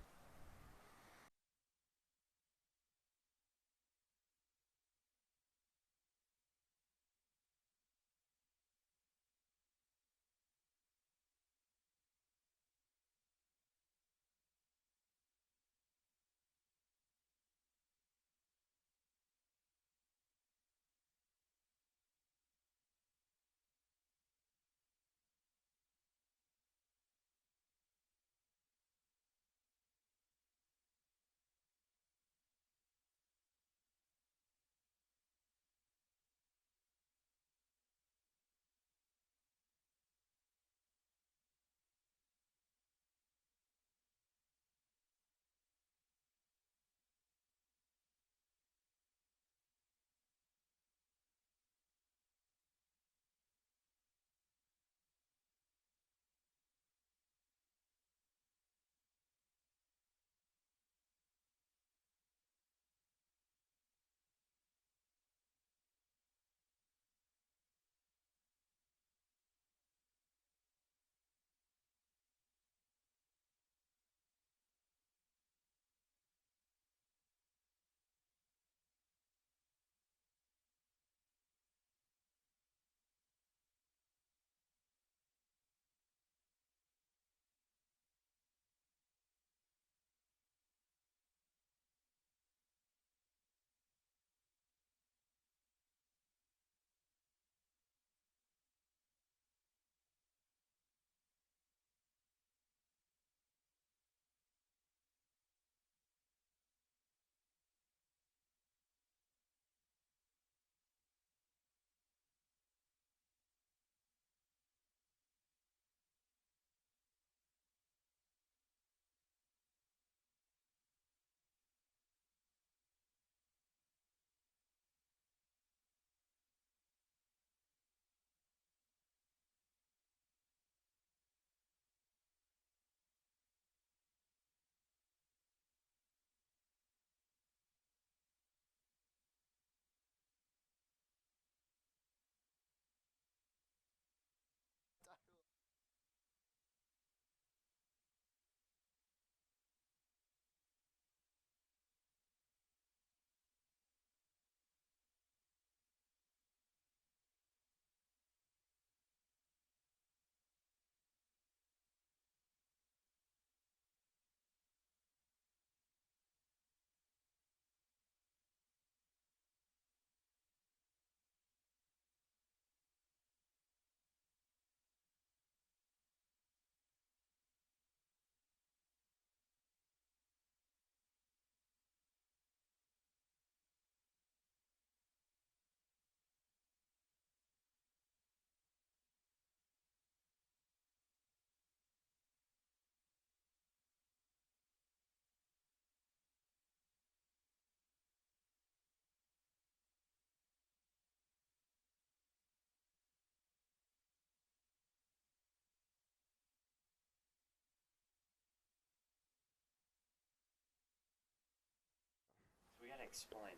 Explain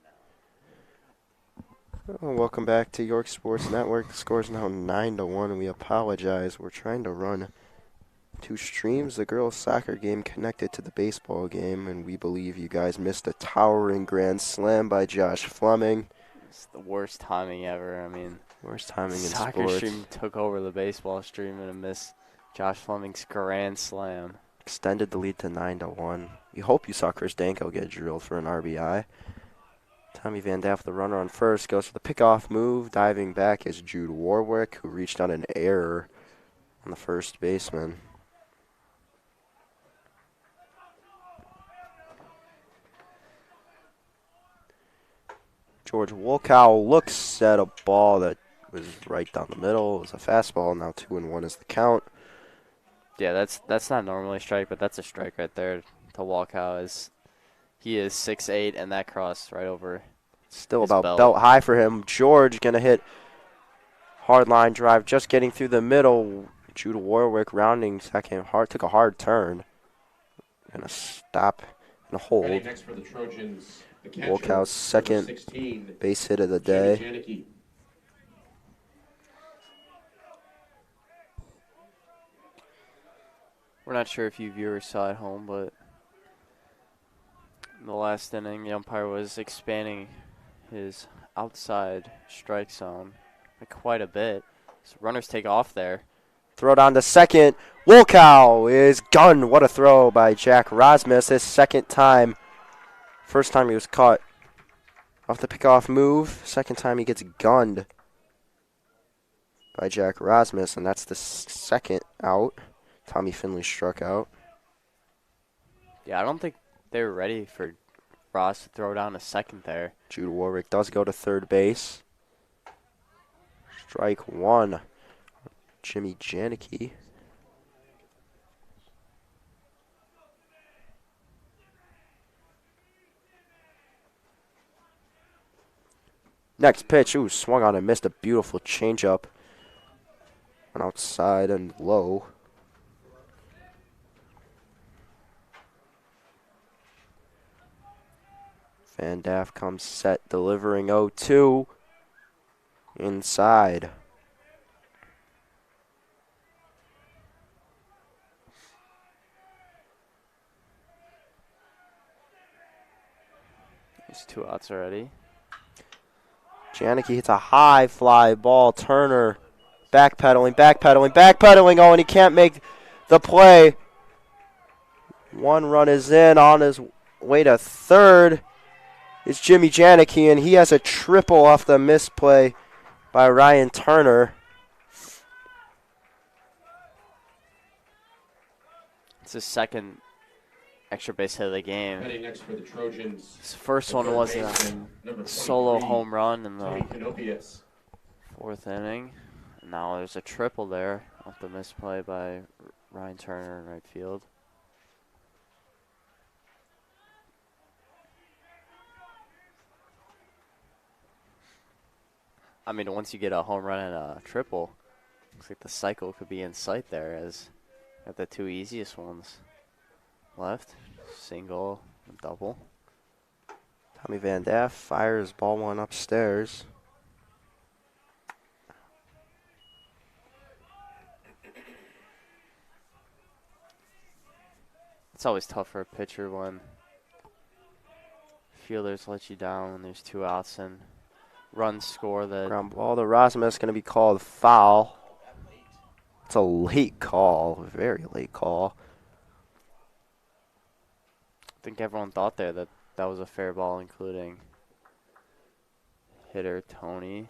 that. Welcome back to York Sports Network. The score is now 9-1. We apologize. We're trying to run two streams. The girls' soccer game connected to the baseball game, and we believe you guys missed a towering grand slam by Josh Fleming. It's the worst timing ever. I mean, worst timing in soccer sports. stream took over the baseball stream and missed Josh Fleming's grand slam. extended the lead to 9-1. You hope you saw Chris Danko get drilled for an RBI. Tommy Van Daff, the runner on first, goes for the pickoff move. Diving back is Jude Warwick, who reached on an error on the first baseman. George Wolkow looks at a ball that was right down the middle. It was a fastball. Now 2-1 is the count. Yeah, that's not normally a strike, but that's a strike right there to Wolkow. He is 6'8", and that crossed right over. Still about belt high for him. George going to hit hard line drive, just getting through the middle. Jude Warwick rounding second. Took a hard turn. Going to stop and hold. Next for the Trojans, the catcher, Wolkow's second 16, base hit of the day. Janicki. We're not sure if you viewers saw at home, but in the last inning, the umpire was expanding his outside strike zone by quite a bit. So runners take off there. Throw down to second. Wolkow is gunned. What a throw by Jack Rosmus. His second time. First time he was caught off the pickoff move. Second time he gets gunned by Jack Rosmus, and that's the second out. Tommy Finley struck out. Yeah, I don't think they were ready for Ross to throw down a second there. Jude Warwick does go to third base. Strike one. Jimmy Janicki. Next pitch. Ooh, swung on and missed a beautiful changeup. Went outside and low. Van Daff comes set, delivering 0-2. Inside. There's 2 outs already. Janicki hits a high fly ball. Turner backpedaling. Oh, and he can't make the play. One run is in. On his way to third is Jimmy Janicki, and he has a triple off the misplay by Ryan Turner. It's his second extra base hit of the game. Heading next for the Trojans. His first one was a solo home run in the Connally. 4th inning. And now there's a triple there off the misplay by Ryan Turner in right field. I mean, once you get a home run and a triple, looks like the cycle could be in sight there, as got the 2 easiest ones left. Single, double. Tommy Van Daff fires ball one upstairs. It's always tough for a pitcher when fielders let you down when there's 2 outs and runs score that. Ground ball to Rosmus, going to be called foul. It's a late call, a very late call. I think everyone thought there that that was a fair ball, including hitter Tony.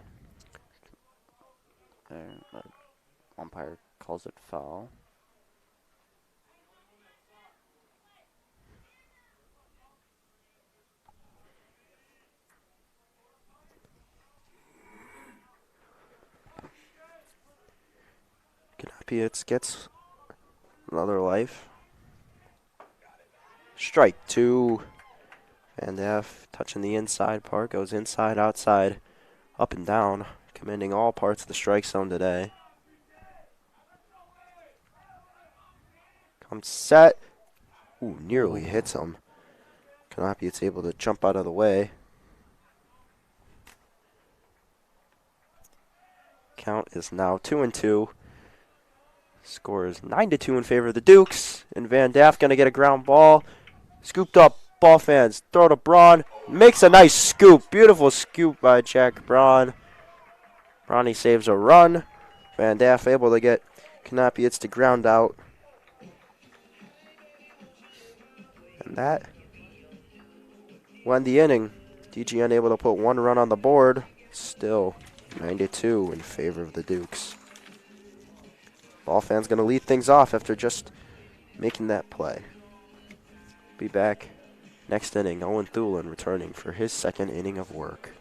And the umpire calls it foul. Knappitz gets another life. Strike 2. Van Daff touching the inside part, goes inside, outside, up and down, commanding all parts of the strike zone today. Comes set. Ooh, nearly hits him. Knappitz able to jump out of the way. Count is now 2-2. Score is 9-2 in favor of the Dukes. And Van Daff going to get a ground ball. Scooped up. Ball fans throw to Braun. Makes a nice scoop. Beautiful scoop by Jack Braun. Bronny saves a run. Van Daff able to get Knappitz to ground out. And that will end the inning. DG unable to put 1 run on the board. Still 92 in favor of the Dukes. Ball fan's going to lead things off after just making that play. Be back next inning. Owen Thulin returning for his second inning of work.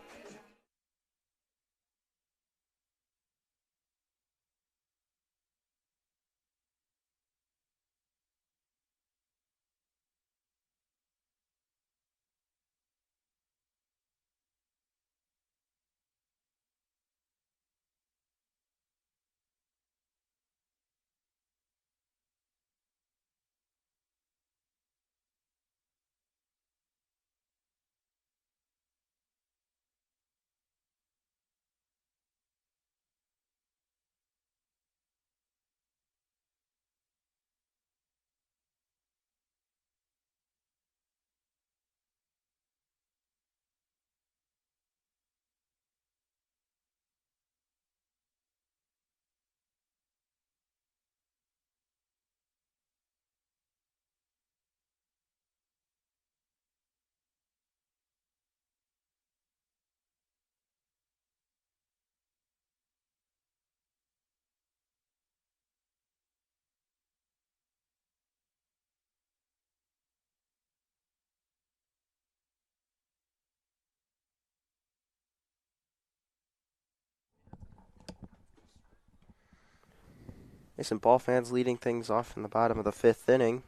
Mason Ball fans leading things off in the bottom of the 5th inning.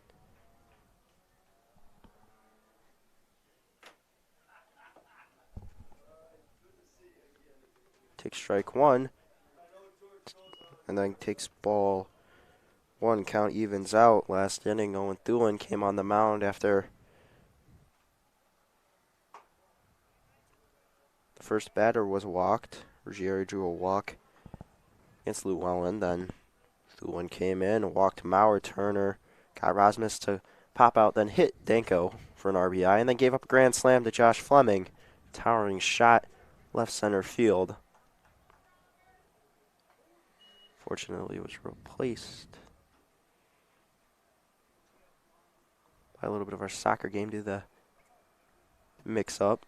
Takes strike 1. And then takes ball 1. Count evens out. Last inning, Owen Thulin came on the mound after the first batter was walked. Ruggieri drew a walk against Llewellyn. Then Thulin came in, walked Mauer, Turner, got Rasmus to pop out, then hit Danko for an RBI, and then gave up a grand slam to Josh Fleming. Towering shot, left center field. Fortunately, it was replaced by a little bit of our soccer game due to the mix-up.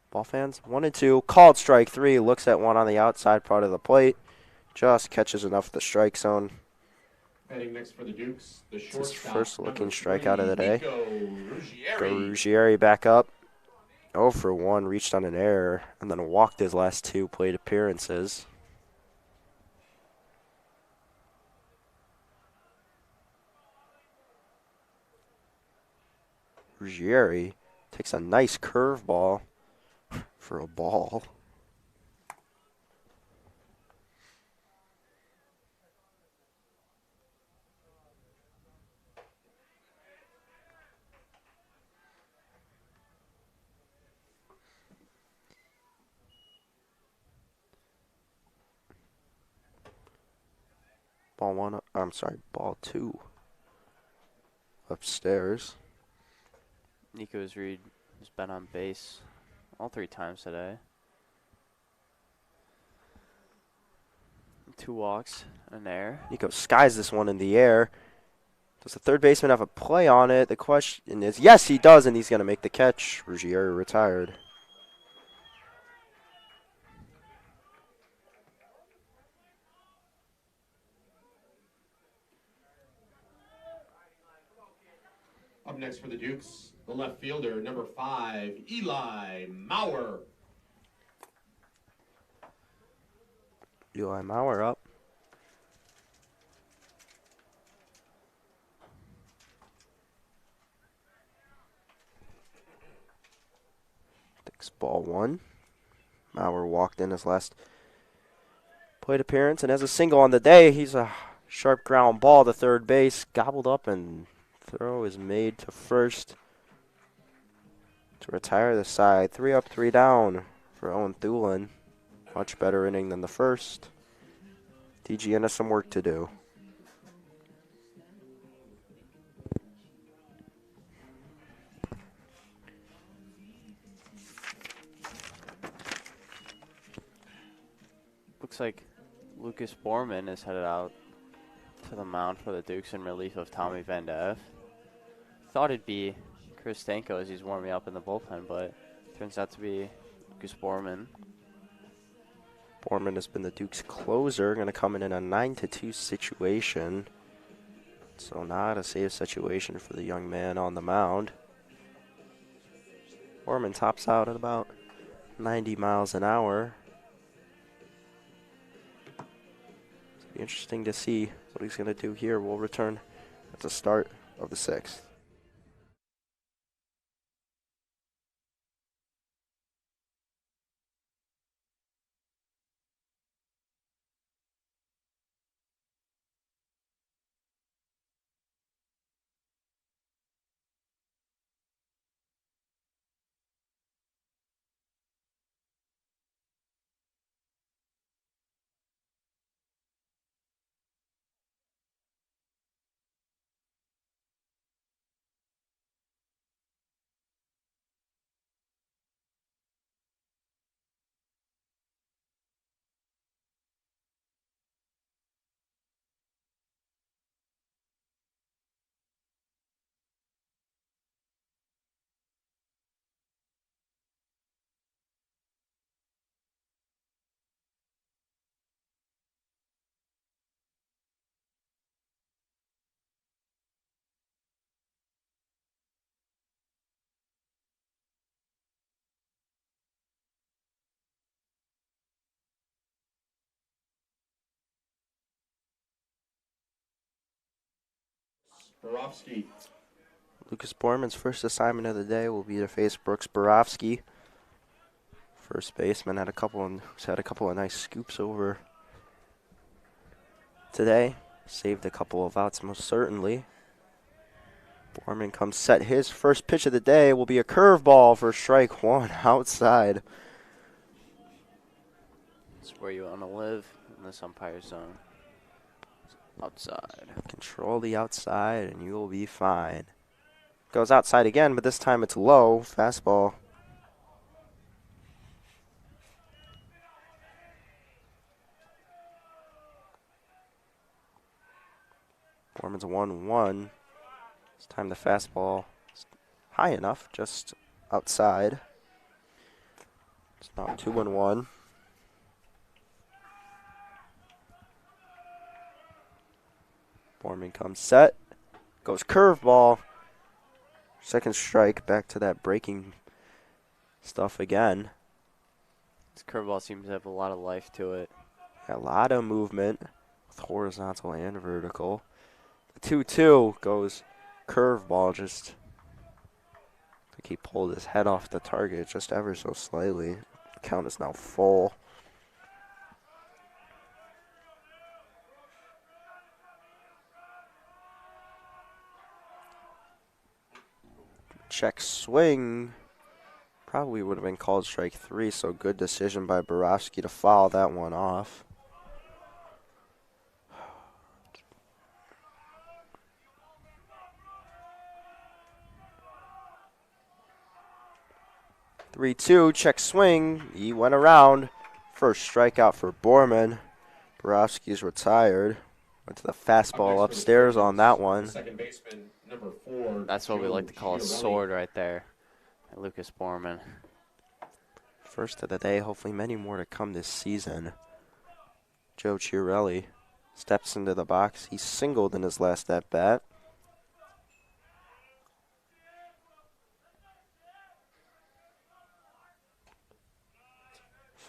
Ball fans, 1-2, called strike 3, looks at 1 on the outside part of the plate, just catches enough of the strike zone. Heading next for the Dukes, the It's his shortstop, first looking number strikeout of the day. Ruggieri. Ruggieri back up. 0 for 1, reached on an error, and then walked his last 2 plate appearances. Ruggieri takes a nice curveball for a ball. Ball 2 upstairs. Nico's Reed has been on base all 3 times today. 2 walks, an error. Nico skies this one in the air. Does the third baseman have a play on it? The question is, yes, he does, and he's going to make the catch. Ruggieri retired. Up next for the Dukes, the left fielder, number 5, Eli Mauer. Eli Mauer up. Takes ball 1. Mauer walked in his last plate appearance and has a single on the day. He's a sharp ground ball to third base, gobbled up, and throw is made to first to retire the side. 3 up, 3 down for Owen Thulin. Much better inning than the first. DGN has some work to do. Looks like Lucas Borman is headed out to the mound for the Dukes in relief of Tommy Van Deff. Thought it'd be Chris Stanko as he's warming up in the bullpen, but turns out to be Lucas Borman. Borman has been the Dukes' closer, going to come in a 9-2 situation. So not a safe situation for the young man on the mound. Borman tops out at about 90 miles an hour. It'll be interesting to see what he's going to do here. We'll return at the start of the 6th. Borowski. Lucas Borman's first assignment of the day will be to face Brooks Borowski. First baseman had who's had a couple of nice scoops over today. Saved a couple of outs most certainly. Borman comes set. His first pitch of the day will be a curveball for strike one outside. It's where you want to live, in this umpire zone. Outside. Control the outside and you will be fine. Goes outside again, but this time it's low. Fastball. Borman's 1-1. This time the fastball is high enough, just outside. It's now 2-1. Borman comes set, goes curveball. Second strike, back to that breaking stuff again. This curveball seems to have a lot of life to it. A lot of movement, with horizontal and vertical. The 2-2 goes curveball, just I think he pulled his head off the target just ever so slightly. The count is now full. Check swing. Probably would have been called strike 3, so good decision by Borowski to foul that one off. Three-two, check swing. He went around. First strikeout for Borman. Borowski's retired. Went to the fastball upstairs on that one. Second baseman, number 4. That's what we like to call a sword right there. Lucas Borman. First of the day, hopefully many more to come this season. Joe Chiarelli steps into the box. He singled in his last at-bat.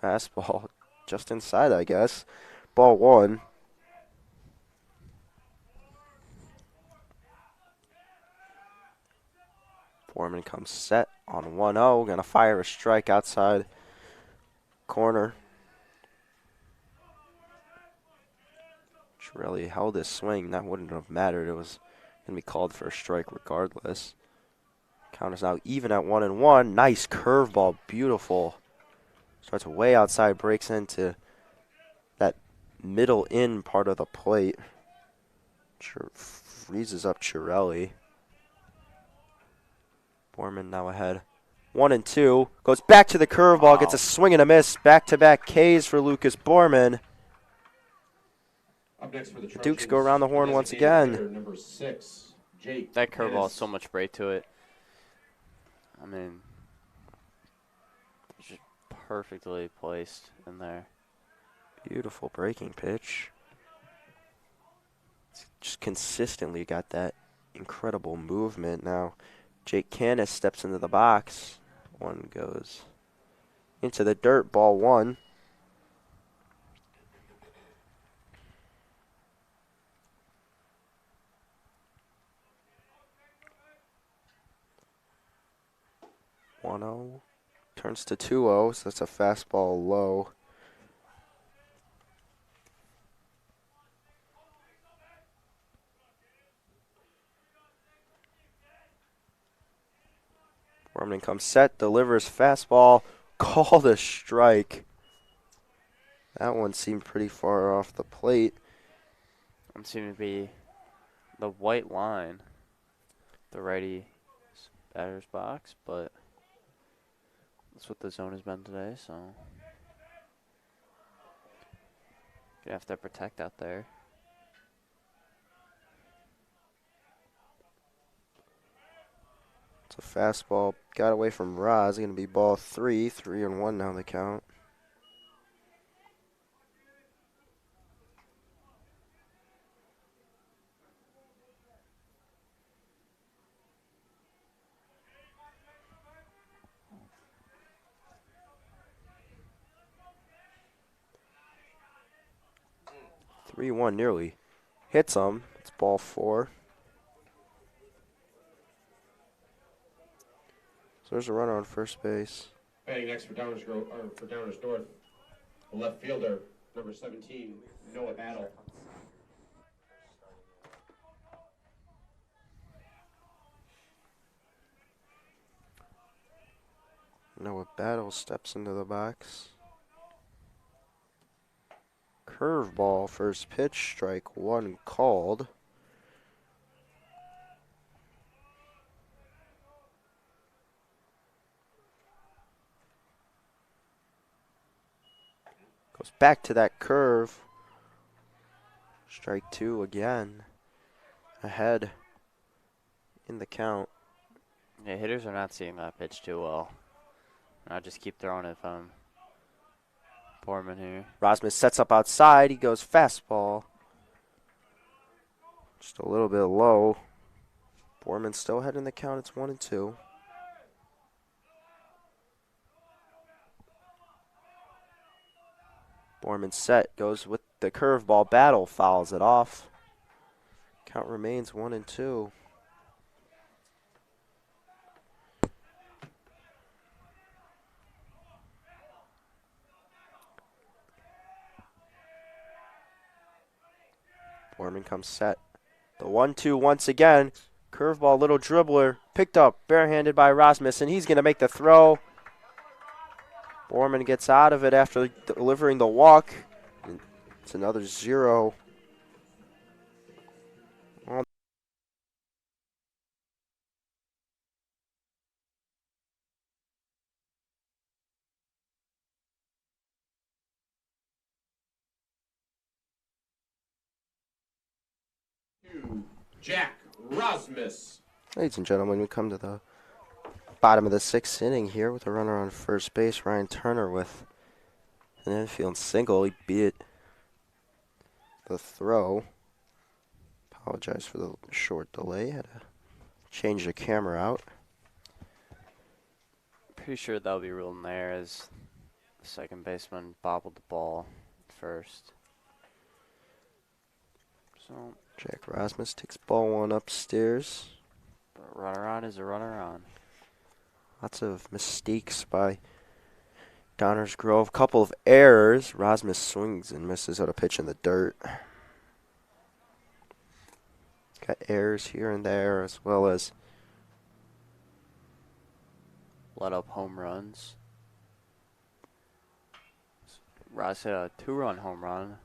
Fastball just inside, I guess. Ball 1. Borman comes set on 1-0. Going to fire a strike outside corner. Chiarelli held his swing. That wouldn't have mattered. It was going to be called for a strike regardless. Count is now even at 1-1. Nice curveball. Beautiful. Starts way outside. Breaks into that middle in part of the plate. Freezes up Chiarelli. Borman now ahead. 1-2. Goes back to the curveball. Gets a swing and a miss. Back-to-back Ks for Lucas Borman. Up next for the The Dukes go around the horn once again. Number 6, Jake. That curveball has Ennis. so much break to it. I mean, it's just perfectly placed in there. Beautiful breaking pitch. Just consistently got that incredible movement. Now, Jake Canis steps into the box. One goes into the dirt, ball one. One zero turns to 2-0, so that's a fastball low. Borman comes set, delivers fastball, called a strike. That one seemed pretty far off the plate. It seemed to be the white line, the righty batter's box, but that's what the zone has been today, so you have to protect out there. It's a fastball, got away from Roz. Going to be ball 3, 3-1 now the count. Three one nearly hits him. It's ball 4. So there's a runner on first base. Batting next for Downers North, the left fielder, number 17, Noah Battle. Noah Battle steps into the box. Curveball, first pitch, strike one called. Goes back to that curve. Strike 2 again. Ahead in the count. Yeah, hitters are not seeing that pitch too well. I just keep throwing it if I'm Borman here. Rosmus sets up outside. He goes fastball. Just a little bit low. Borman still ahead in the count. It's 1-2. Borman set, goes with the curveball. Battle fouls it off. Count remains 1-2. Borman comes set. The 1-2 once again. Curveball, little dribbler, picked up, barehanded by Rasmus, and he's going to make the throw. Borman gets out of it after delivering the walk. It's another 0. Jack Rasmus. Ladies and gentlemen, we come to the bottom of the 6th inning here with a runner on first base. Ryan Turner with an infield single. He beat the throw. Apologize for the short delay. Had to change the camera out. Pretty sure that'll be ruled in there as the second baseman bobbled the ball first. So Jack Rasmus takes ball 1 upstairs. a runner on is a runner on. Lots of mistakes by Downers Grove. Couple of errors. Rasmus swings and misses out a pitch in the dirt. Got errors here and there as well as Let up home runs. Ross hit a 2-run home run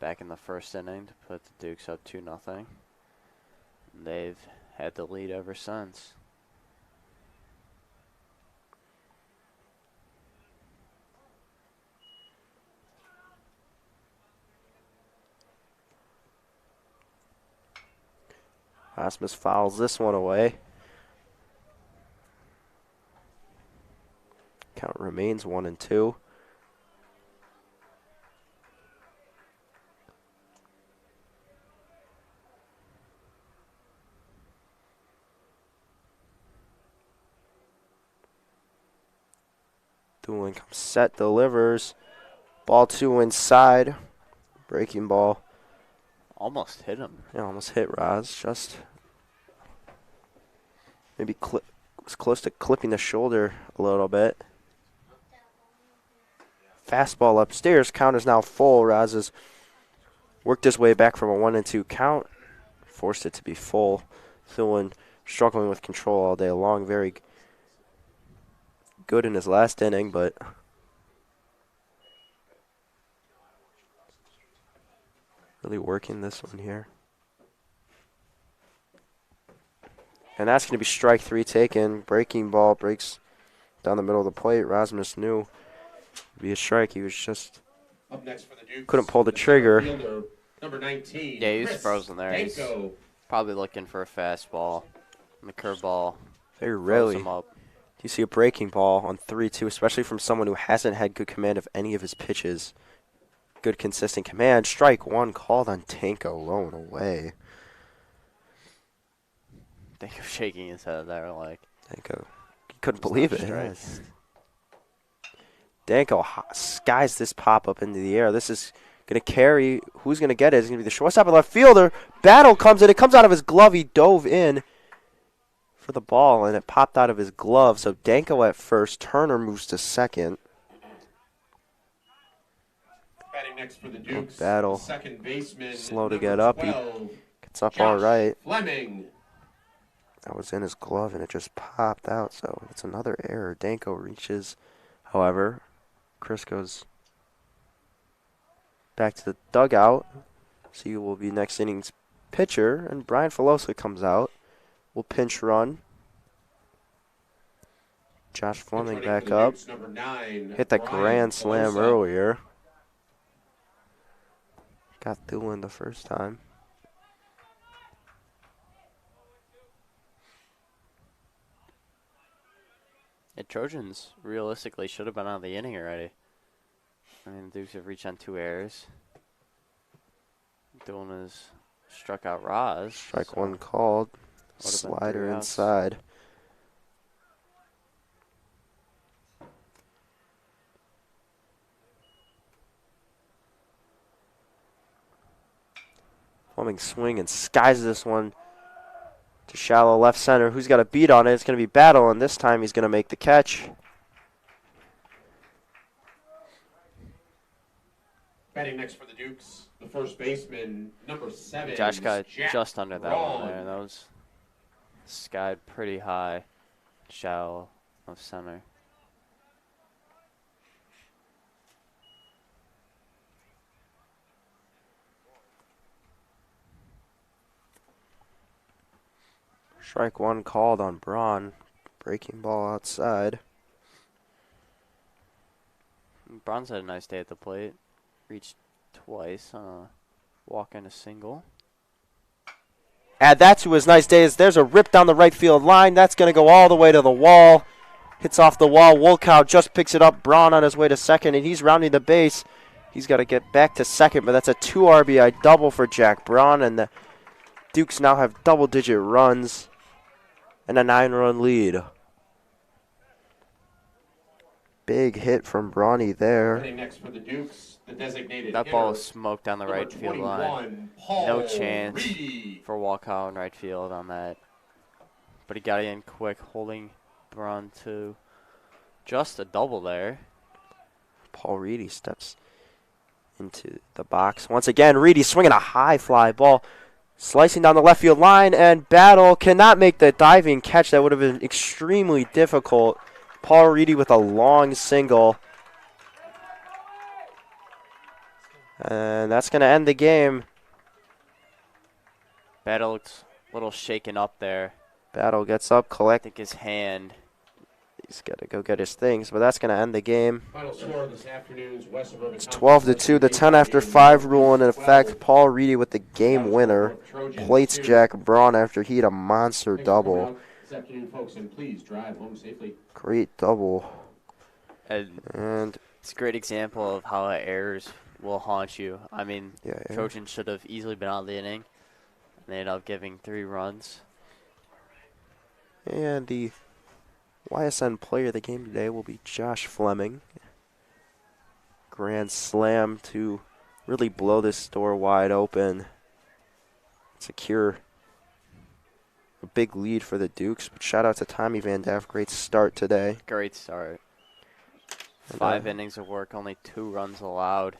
back in the first inning to put the Dukes up 2-0. They've had the lead ever since. Rasmus fouls this one away. Count remains 1-2. Doolin comes set, delivers. Ball 2 inside. Breaking ball. Almost hit him. Yeah, almost hit Raz. Just maybe was close to clipping the shoulder a little bit. Fastball upstairs. Count is now full. Raz has worked his way back from a 1-2 count. Forced it to be full. Doolin struggling with control all day long. Very good in his last inning, but really working this one here. And that's going to be strike 3 taken. Breaking ball breaks down the middle of the plate. Rasmus knew it would be a strike. He was just Up next for the Dukes, couldn't pull the trigger. fielder, number 19. Yeah, he was Chris frozen there. He's Danko. probably looking for a fastball. And the curveball Very froze rarely him up. do you see a breaking ball on 3-2, especially from someone who hasn't had good command of any of his pitches. Good consistent command. Strike 1 called on Danko, low and away. I think of shaking his head there like. Danko, he couldn't believe it. Strike. Yes. Danko skies this pop up into the air. This is going to carry. Who's going to get it? It's going to be the shortstop and left fielder. Battle comes in. It comes out of his glove. He dove in for the ball, and it popped out of his glove. So Danko at first. Turner moves to second. Batting next for the Dukes, Battle. second baseman, Slow to number get up. 12, He gets up all Josh right. Fleming. That was in his glove, and it just popped out. So it's another error. Danko reaches. However, Chris goes back to the dugout. So he will be next inning's pitcher, and Brian Filosa comes out. Will pinch run. Josh Fleming Returning back for the up. Dukes, number 9, Hit that Brian grand slam Filosa. earlier. Got Doolin the first time. The Trojans realistically should have been out of the inning already. I mean, the Dukes have reached on 2 errors. Doolin has struck out Roz. Strike so 1 called. would've been Slider 3 outs. inside. Fleming swing and skies this one to shallow left center. Who's got a beat on it? It's going to be Battle, and this time he's going to make the catch. Batting next for the Dukes, the first baseman, number 7. Josh got Jack just under that Braun. one there. That was skied pretty high. Shallow of center. Strike 1 called on Braun. Breaking ball outside. Braun's had a nice day at the plate. Reached twice. Walk in a single. Add that to his nice days. There's a rip down the right field line. That's going to go all the way to the wall. Hits off the wall. Wolkow just picks it up. Braun on his way to second, and he's rounding the base. He's got to get back to second, but that's a 2 RBI double for Jack Braun, and the Dukes now have double-digit runs and a 9-run lead. Big hit from Brawny there. Batting next for the Dukes, the designated That hitter, ball was smoked down the number right field 21, line. Paul No chance Reedy. for Walkout in right field on that. But he got in quick, holding Braun to just a double there. Paul Reedy steps into the box. Once again, Reedy swinging a high fly ball. Slicing down the left field line, and Battle cannot make the diving catch. That would have been extremely difficult. Paul Reedy with a long single. And that's going to end the game. Battle looks a little shaken up there. Battle gets up, I think his hand He's got to go get his things, but that's going to end the game. Final score of this afternoon's West Suburban It's Conference 12-2. The Varsity 10 after game 5 between rule in effect. 12. Paul Reedy with the game That winner. was the Trojans Plates 2. Jack Braun after he had a monster Thanks for coming double. out this afternoon, folks, and please drive home safely. Great double. And And it's a great example of how errors will haunt you. I mean, yeah, Trojans should have easily been out of the inning. And they ended up giving 3 runs. and the YSN player of the game today will be Josh Fleming. Grand slam to really blow this door wide open. Secure a big lead for the Dukes. But shout out to Tommy Van Daff. Great start today. Great start. And, 5 innings of work, only 2 runs allowed.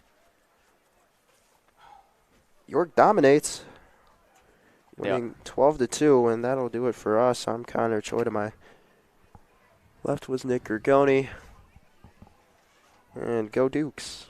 York dominates, Yeah. winning 12-2, and that'll do it for us. I'm Connor Choi. To my left was Nick Gurgone. And go Dukes.